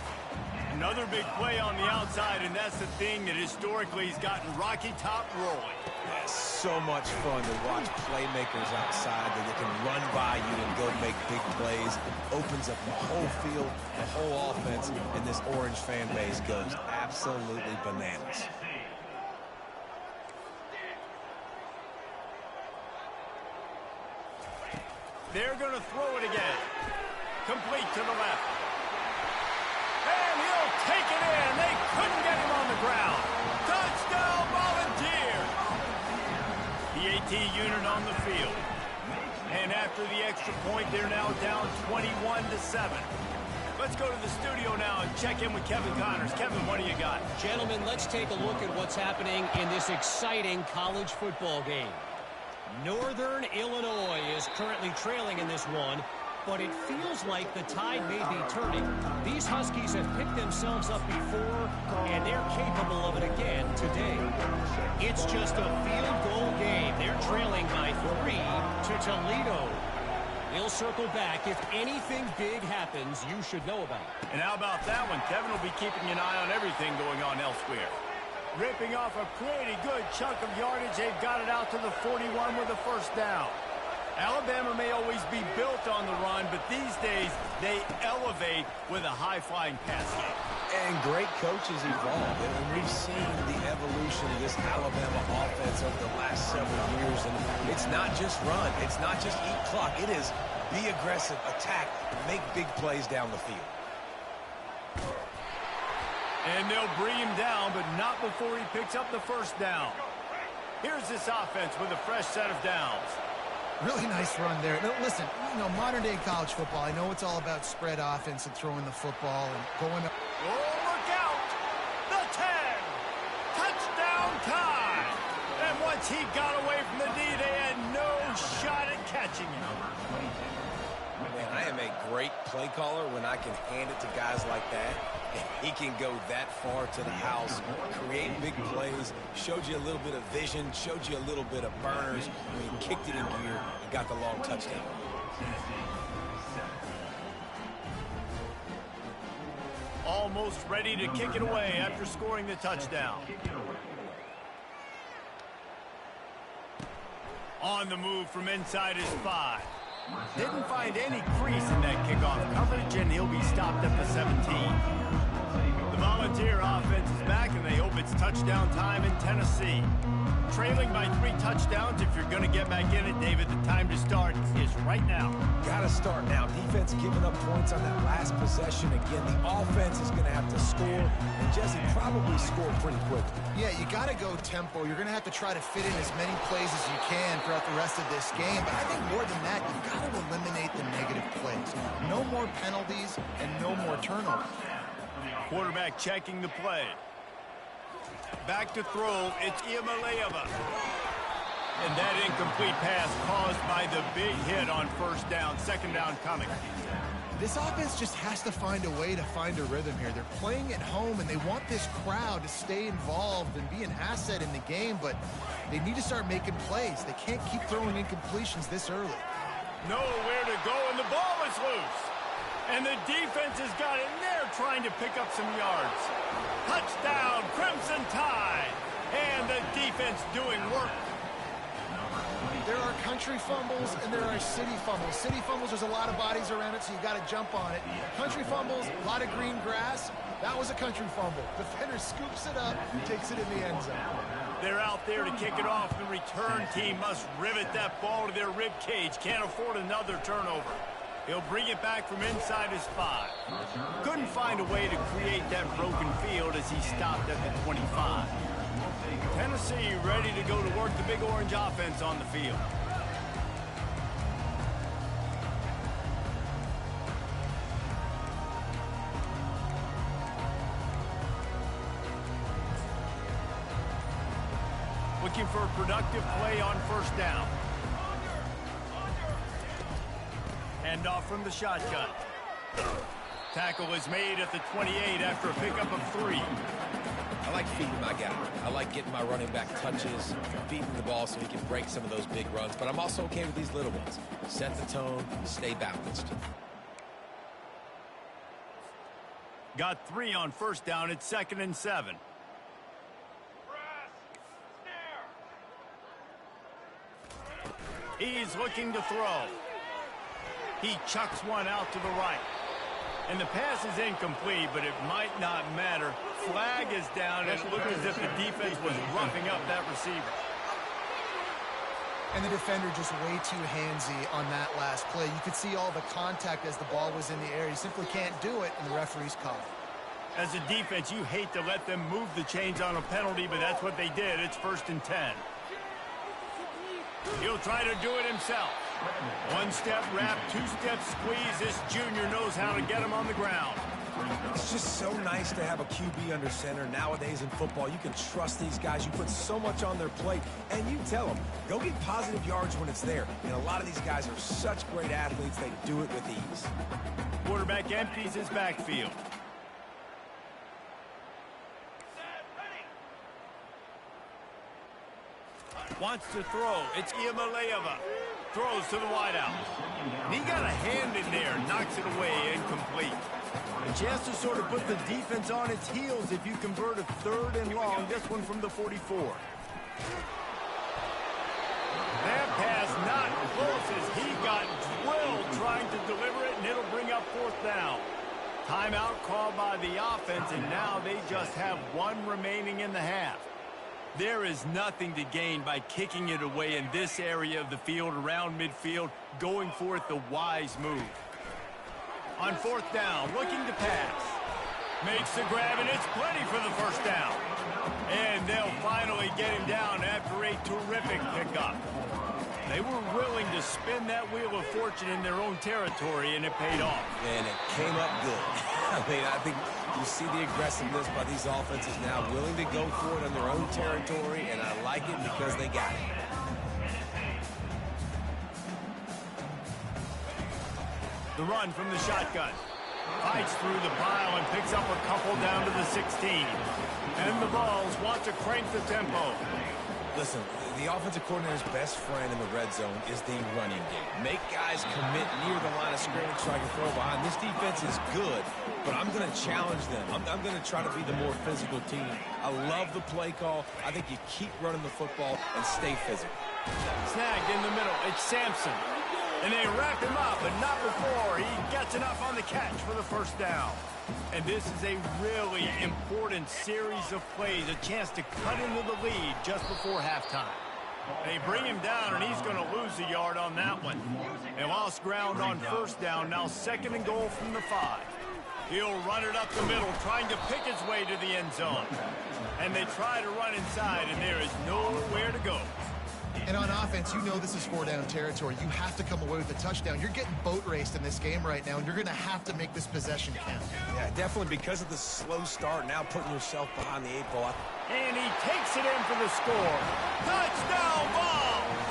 Another big play on the outside, and that's the thing that historically has gotten Rocky Top rolling. It's so much fun to watch playmakers outside that they can run by you and go make big plays. Opens up the whole field, the whole offense, and this Orange fan base goes absolutely bananas. They're going to throw it again. Complete to the left. And he'll take it in. They couldn't get him on the ground. Touchdown, Volunteers! The AT unit on the field. And after the extra point, they're now down 21-7. Let's go to the studio now and check in with Kevin Connors. Kevin, what do you got? Gentlemen, let's take a look at what's happening in this exciting college football game. Northern Illinois is currently trailing in this one, but it feels like the tide may be turning. These Huskies have picked themselves up before, and they're capable of it again today. It's just a field goal game. They're trailing by 3 to Toledo. We'll circle back. If anything big happens, you should know about it. And how about that one? Kevin will be keeping an eye on everything going on elsewhere. Ripping off a pretty good chunk of yardage. They've got it out to the 41 with a 1st down. Alabama may always be built on the run, but these days they elevate with a high-flying pass game. And great coaches evolve. And we've seen the evolution of this Alabama offense over the last several years. And it's not just run. It's not just eat clock. It is be aggressive, attack, make big plays down the field. And they'll bring him down, but not before he picks up the 1st down. Here's this offense with a fresh set of downs. Really nice run there. Now, listen, modern-day college football, I know it's all about spread offense and throwing the football and going up. Oh, look out! The 10! Touchdown time! And once he got away from the D, they had no shot at catching him. Man, I am a great play caller when I can hand it to guys like that. And he can go that far to the house, create big plays, showed you a little bit of vision, showed you a little bit of burners. I mean, kicked it in gear and got the long touchdown. Almost ready to kick it away after scoring the touchdown. On the move from inside his 5. Didn't find any crease in that kickoff coverage, and he'll be stopped at the 17. The Volunteer offense is back, and they hope it's touchdown time in Tennessee. Trailing by 3 touchdowns. If you're going to get back in it, David, the time to start is right now. Got to start now. Defense giving up points on that last possession. Again, the offense is going to have to score, and Jesse probably scored pretty quickly. Yeah, you got to go tempo. You're going to have to try to fit in as many plays as you can throughout the rest of this game. But I think more than that, you've got to eliminate the negative plays. No more penalties and no more turnovers. Quarterback checking the play. Back to throw. It's Iamaleava. And that incomplete pass caused by the big hit on first down. Second down coming. This offense just has to find a way to find a rhythm here. They're playing at home, and they want this crowd to stay involved and be an asset in the game, but they need to start making plays. They can't keep throwing incompletions this early. Nowhere to go, and the ball is loose. And the defense has got in there trying to pick up some yards. Touchdown, Crimson Tide. And the defense doing work. There are country fumbles and there are city fumbles. City fumbles, there's a lot of bodies around it, so you got to jump on it. Country fumbles, a lot of green grass. That was a country fumble. Defender scoops it up, takes it in the end zone. They're out there to kick it off. The return team must rivet that ball to their rib cage. Can't afford another turnover. He'll bring it back from inside his 5. Couldn't find a way to create that broken field as he stopped at the 25. Tennessee ready to go to work the big orange offense on the field. Looking for a productive play on first down. Handoff from the shotgun. Tackle is made at the 28 after a pickup of 3. I like feeding my guy. I like getting my running back touches, feeding the ball so he can break some of those big runs. But I'm also okay with these little ones. Set the tone, stay balanced. Got 3 on first down. It's 2nd and 7. He's looking to throw. He chucks one out to the right. And the pass is incomplete, but it might not matter. Flag is down, and it looked as if the defense was roughing up that receiver. And the defender just way too handsy on that last play. You could see all the contact as the ball was in the air. He simply can't do it, and the referee's called it. As a defense, you hate to let them move the chains on a penalty, but that's what they did. It's 1st and 10. He'll try to do it himself. 1-step wrap, 2-step squeeze. This junior knows how to get him on the ground. It's just so nice to have a QB under center. Nowadays in football, you can trust these guys. You put so much on their plate, and you tell them, go get positive yards when it's there. And a lot of these guys are such great athletes, they do it with ease. Quarterback empties his backfield. Wants to throw. It's Iamaleava. Throws to the wideout. And he got a hand in there. Knocks it away. Incomplete. A chance to sort of put the defense on its heels if you convert a 3rd and long. This one from the 44. That pass not close as he got drilled trying to deliver it, and it'll bring up 4th down. Timeout called by the offense, and now they just have 1 remaining in the half. There is nothing to gain by kicking it away in this area of the field around midfield, going for it the wise move. On 4th down, looking to pass. Makes the grab, and it's plenty for the 1st down. And they'll finally get him down after a terrific pickup. They were willing to spin that wheel of fortune in their own territory, and it paid off. And it came up good. I think you see the aggressiveness by these offenses now, willing to go for it on their own territory, and I like it because they got it. The run from the shotgun. Fights through the pile and picks up a couple down to the 16. And the Vols want to crank the tempo. Listen, the offensive coordinator's best friend in the red zone is the running game. Make guys commit near the line of scrimmage so I can throw behind. This defense is good, but I'm going to challenge them. I'm going to try to be the more physical team. I love the play call. I think you keep running the football and stay physical. Snagged in the middle. It's Sampson. And they wrap him up, but not before he gets enough on the catch for the 1st down. And this is a really important series of plays, a chance to cut into the lead just before halftime. They bring him down, and he's going to lose a yard on that one. They lost ground on 1st down, now 2nd and goal from the 5. He'll run it up the middle, trying to pick his way to the end zone. And they try to run inside, and there is nowhere to go. And on offense, you know this is 4-down territory. You have to come away with a touchdown. You're getting boat raced in this game right now, and you're going to have to make this possession count. Yeah, definitely because of the slow start, now putting yourself behind the 8-ball. And he takes it in for the score. Touchdown, Vols!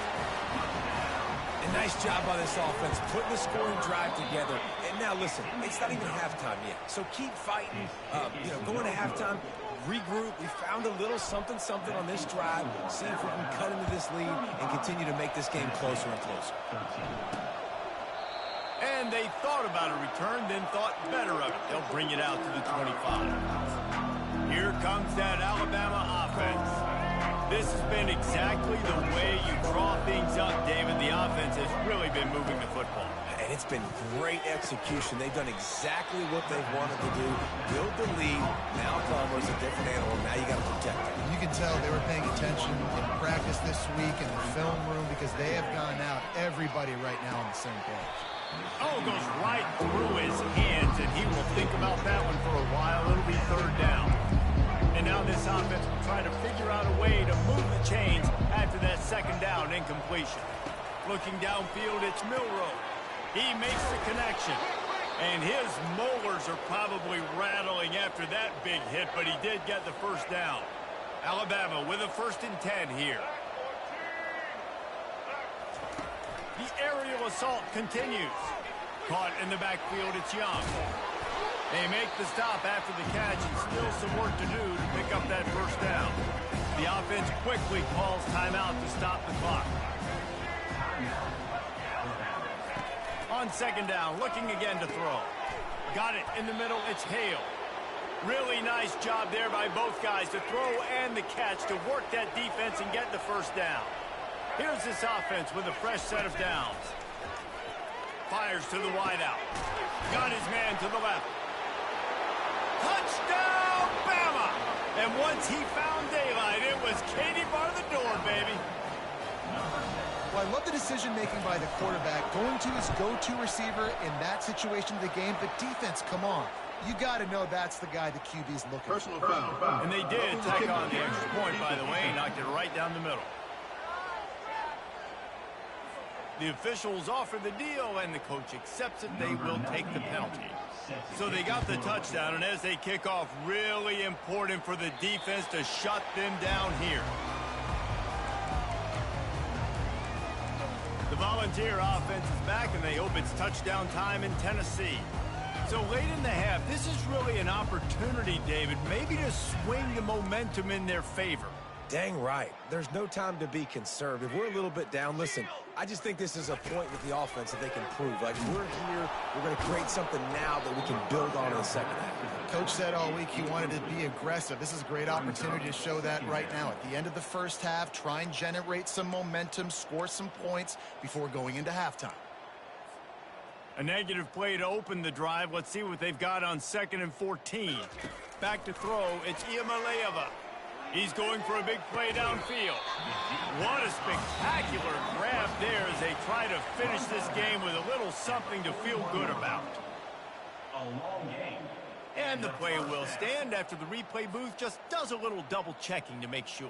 A nice job by this offense, putting the scoring drive together. And now, listen, it's not even halftime yet. So keep fighting, going to halftime. Regroup. We found a little something on this drive. See if we can cut into this lead and continue to make this game closer and closer. And they thought about a return, then thought better of it. They'll bring it out to the 25. Here comes that Alabama offense. This has been exactly the way you draw things up, David. The offense has really been moving the football. And it's been great execution. They've done exactly what they've wanted to do. Build the lead. Now Palmer's a different animal. Now you got to protect it. You can tell they were paying attention in practice this week in the film room because they have gone out, everybody right now on the same page. Oh, goes right through his hands, and he will think about that one for a while. It'll be 3rd down. And now this offense will try to figure out a way to move the chains after that 2nd down incompletion. Looking downfield, it's Milroe. He makes the connection. And his molars are probably rattling after that big hit, but he did get the 1st down. Alabama with a 1st and 10 here. The aerial assault continues. Caught in the backfield, it's Young. They make the stop after the catch, and still some work to do to pick up that 1st down. The offense quickly calls timeout to stop the clock. On 2nd down, looking again to throw. Got it in the middle, it's Hale. Really nice job there by both guys to throw and the catch to work that defense and get the 1st down. Here's this offense with a fresh set of downs. Fires to the wideout. Got his man to the left. Touchdown, Bama! And once he found daylight, it was Katie bar the door, baby. Well, I love the decision-making by the quarterback, going to his go-to receiver in that situation of the game. But defense, come on. You got to know that's the guy the QB's looking for. Personal foul. And they did tack on the extra point, by the way, knocked it right down the middle. The officials offer the deal, and the coach accepts it. They will take the penalty. So they got the touchdown, and as they kick off, really important for the defense to shut them down here. The Volunteer offense is back, and they hope it's touchdown time in Tennessee. So late in the half, this is really an opportunity, David, maybe to swing the momentum in their favor. Dang right. There's no time to be conservative. We're a little bit down. Listen, I just think this is a point with the offense that they can prove. Like, we're here, we're going to create something now that we can build on in the 2nd half. Coach said all week he wanted to be aggressive. This is a great opportunity to show that right now. At the end of the 1st half, try and generate some momentum, score some points before going into halftime. A negative play to open the drive. Let's see what they've got on 2nd and 14. Back to throw, it's Iamaleava. He's going for a big play downfield. What a spectacular grab there as they try to finish this game with a little something to feel good about. A long game. And the play will stand after the replay booth just does a little double checking to make sure.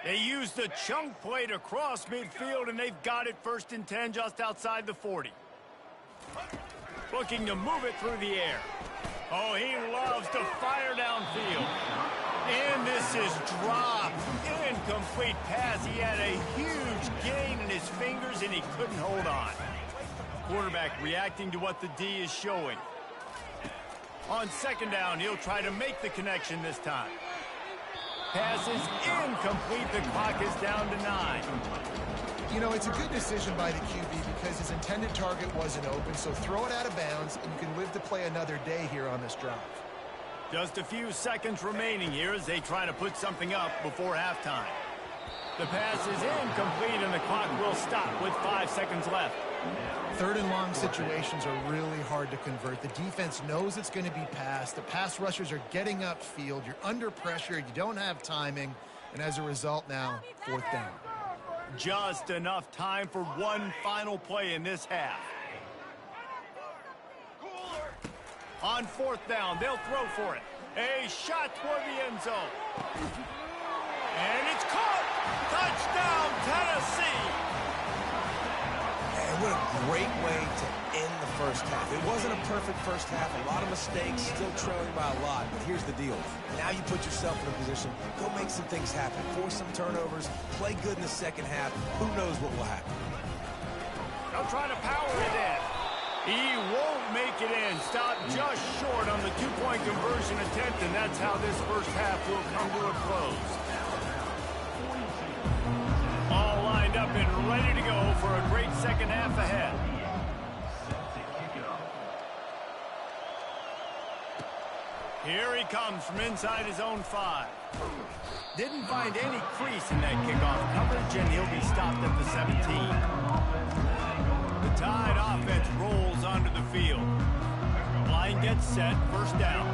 They use the chunk play to cross midfield, and they've got it 1st and 10 just outside the 40. Looking to move it through the air. Oh, he loves to fire downfield. And this is dropped. Incomplete pass. He had a huge gain in his fingers, and he couldn't hold on. Quarterback reacting to what the D is showing. On 2nd down, he'll try to make the connection this time. Pass is incomplete. The clock is down to 9. You know, it's a good decision by the QB because his intended target wasn't open, so throw it out of bounds, and you can live to play another day here on this drive. Just a few seconds remaining here as they try to put something up before halftime. The pass is incomplete, and the clock will stop with 5 seconds left. 3rd and long situations are really hard to convert. The defense knows it's going to be passed. The pass rushers are getting upfield. You're under pressure. You don't have timing. And as a result now, 4th down. Just enough time for one final play in this half. On 4th down, they'll throw for it. A shot toward the end zone. And it's caught. Touchdown, Tennessee. And what a great way to end the first half. It wasn't a perfect first half. A lot of mistakes, still trailing by a lot. But here's the deal. Now you put yourself in a position, go make some things happen. Force some turnovers, play good in the second half. Who knows what will happen? They'll try to power it in. He won't make it in. Stopped just short on the two-point conversion attempt, and that's how this first half will come to a close. All lined up and ready to go for a great second half ahead. Here he comes from inside his own 5. Didn't find any crease in that kickoff coverage, and he'll be stopped at the 17. The Tide offense rolls onto the field. Line gets set, first down.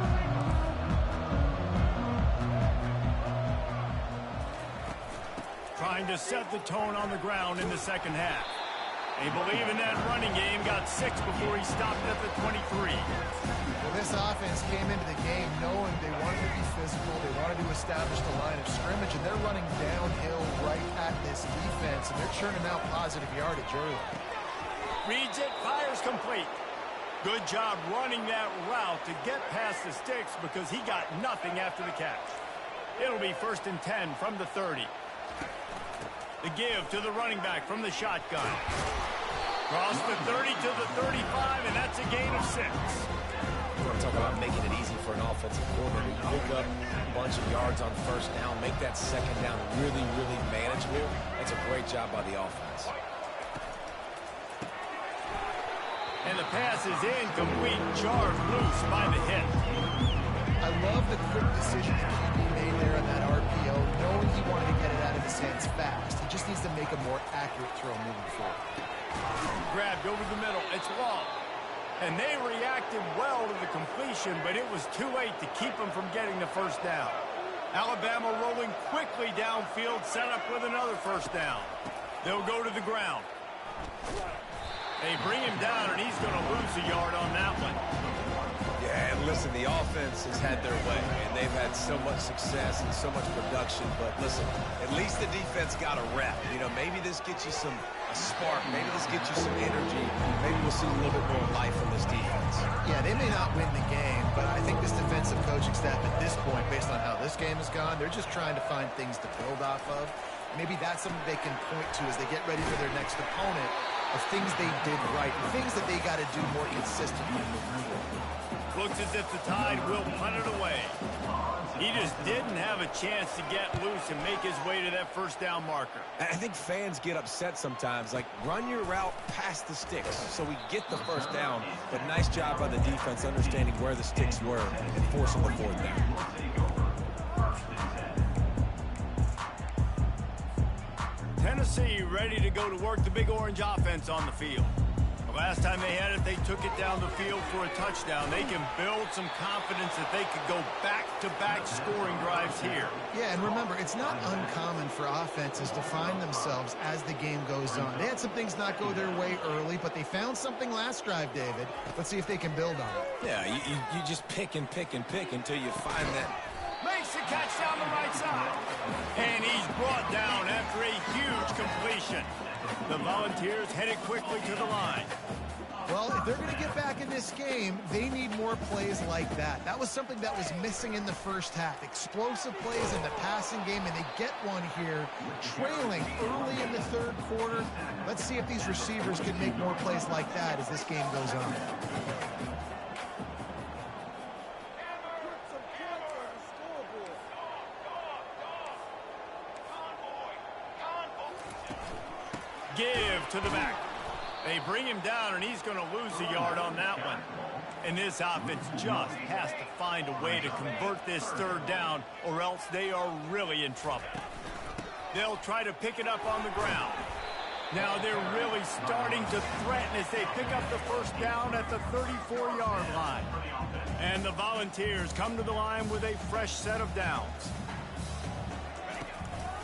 Trying to set the tone on the ground in the second half. They believe in that running game, got 6 before he stopped at the 23. Well, this offense came into the game knowing they wanted to be physical, they wanted to establish the line of scrimmage, and they're running downhill right at this defense, and they're churning out positive yardage early. Reads it, fires complete. Good job running that route to get past the sticks because he got nothing after the catch. It'll be 1st and 10 from the 30. The give to the running back from the shotgun. Cross the 30 to the 35, and that's a gain of 6. You want to talk about making it easy for an offensive coordinator. You pick up a bunch of yards on first down, make that second down really, really manageable. That's a great job by the offense. And the pass is incomplete, jarred loose by the hit. I love the quick decision that QB made there on that RPO, knowing he wanted to get it out of his hands fast. He just needs to make a more accurate throw moving forward. Grabbed over the middle. It's long. And they reacted well to the completion, but it was too late to keep them from getting the first down. Alabama rolling quickly downfield, set up with another first down. They'll go to the ground. They bring him down, and he's going to lose a yard on that one. Yeah, and listen, the offense has had their way, and they've had so much success and so much production. But listen, at least the defense got a rep. You know, maybe this gets you a spark. Maybe this gets you some energy. Maybe we'll see a little bit more life from this defense. Yeah, they may not win the game, but I think this defensive coaching staff at this point, based on how this game has gone, they're just trying to find things to build off of. Maybe that's something they can point to as they get ready for their next opponent, of things they did right, things that they got to do more consistently moving forward. Looks as if the Tide will punt it away. He just didn't have a chance to get loose and make his way to that first down marker. I think fans get upset sometimes, like run your route past the sticks so we get the first down. But nice job by the defense understanding where the sticks were and forcing the fourth down. Tennessee ready to go to work the Big Orange offense on the field. The last time they had it, they took it down the field for a touchdown. They can build some confidence that they could go back-to-back scoring drives here. Yeah, and remember, it's not uncommon for offenses to find themselves as the game goes on. They had some things not go their way early, but they found something last drive, David. Let's see if they can build on it. Yeah, you just pick and pick and pick until you find that. Makes the catch down the right side. And he's brought down after a huge completion. The Volunteers headed quickly to the line. Well, if they're going to get back in this game, they need more plays like that. That was something that was missing in the first half. Explosive plays in the passing game, and they get one here, trailing early in the third quarter. Let's see if these receivers can make more plays like that as this game goes on. Give to the back. They bring him down, and he's going to lose a yard on that one. And this offense just has to find a way to convert this third down, or else they are really in trouble. They'll try to pick it up on the ground. Now they're really starting to threaten as they pick up the first down at the 34-yard line. And the Volunteers come to the line with a fresh set of downs.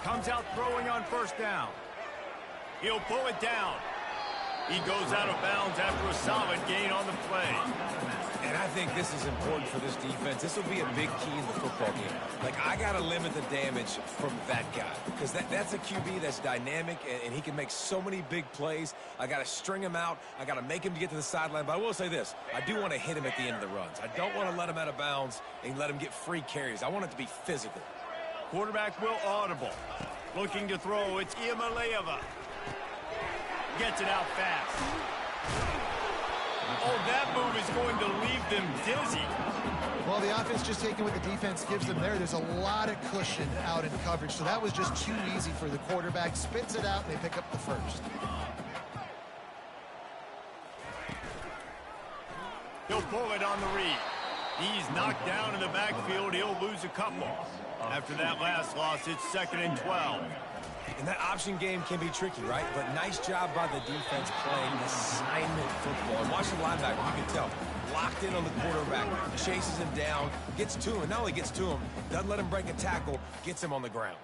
Comes out throwing on first down. He'll pull it down. He goes out of bounds after a solid gain on the play. And I think this is important for this defense. This will be a big key in the football game. Like, I got to limit the damage from that guy because that's a QB that's dynamic, and he can make so many big plays. I got to string him out. I got to make him get to the sideline. But I will say this. I do want to hit him at the end of the runs. I don't want to let him out of bounds and let him get free carries. I want it to be physical. Quarterback will audible. Looking to throw. It's Iamaleava. Gets it out fast. Oh, that move is going to leave them dizzy. Well, the offense just taking what the defense gives them there. There's a lot of cushion out in coverage, so that was just too easy for the quarterback. Spits it out, and they pick up the first. He'll pull it on the read. He's knocked down in the backfield. He'll lose a couple. After that last loss, it's 2nd and 12. And that option game can be tricky, right? But nice job by the defense playing assignment football. And watch the linebacker, you can tell. Locked in on the quarterback, chases him down, gets to him. Not only gets to him, doesn't let him break a tackle, gets him on the ground.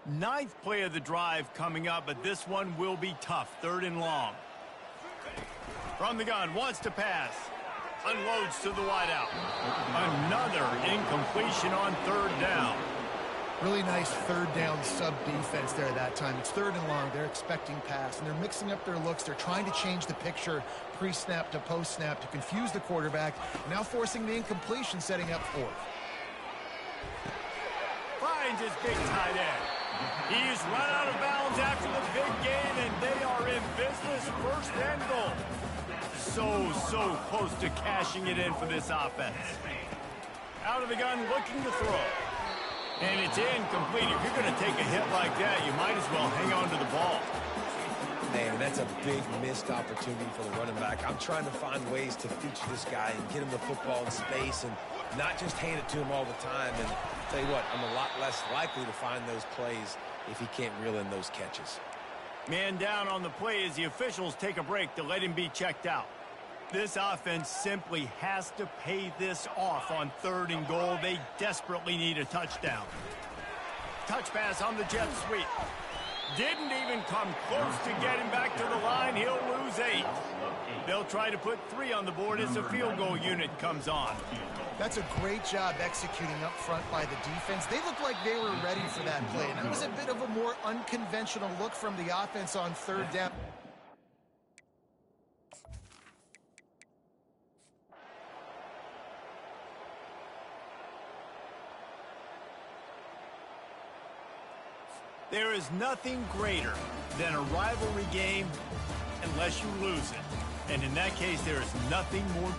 Ninth play of the drive coming up, but this one will be tough. 3rd and long. From the gun, wants to pass. Unloads to the wideout. Another incompletion on 3rd down. Really nice 3rd down sub-defense there that time. It's 3rd and long. They're expecting pass, and they're mixing up their looks. They're trying to change the picture pre-snap to post-snap to confuse the quarterback, now forcing the incompletion, setting up 4th. Finds his big tight end. He's run out of bounds after the big gain, and they are in business. 1st and goal. So close to cashing it in for this offense. Out of the gun, looking to throw. And it's incomplete. If you're going to take a hit like that, you might as well hang on to the ball. Man, that's a big missed opportunity for the running back. I'm trying to find ways to feature this guy and get him the football in space and not just hand it to him all the time. And I'll tell you what, I'm a lot less likely to find those plays if he can't reel in those catches. Man down on the play as the officials take a break to let him be checked out. This offense simply has to pay this off on 3rd and goal. They desperately need a touchdown. Touch pass on the jet sweep. Didn't even come close to getting back to the line. He'll lose 8. They'll try to put 3 on the board as the field goal unit comes on. That's a great job executing up front by the defense. They looked like they were ready for that play, and that was a bit of a more unconventional look from the offense on 3rd down. There is nothing greater than a rivalry game unless you lose it. And in that case, there is nothing more.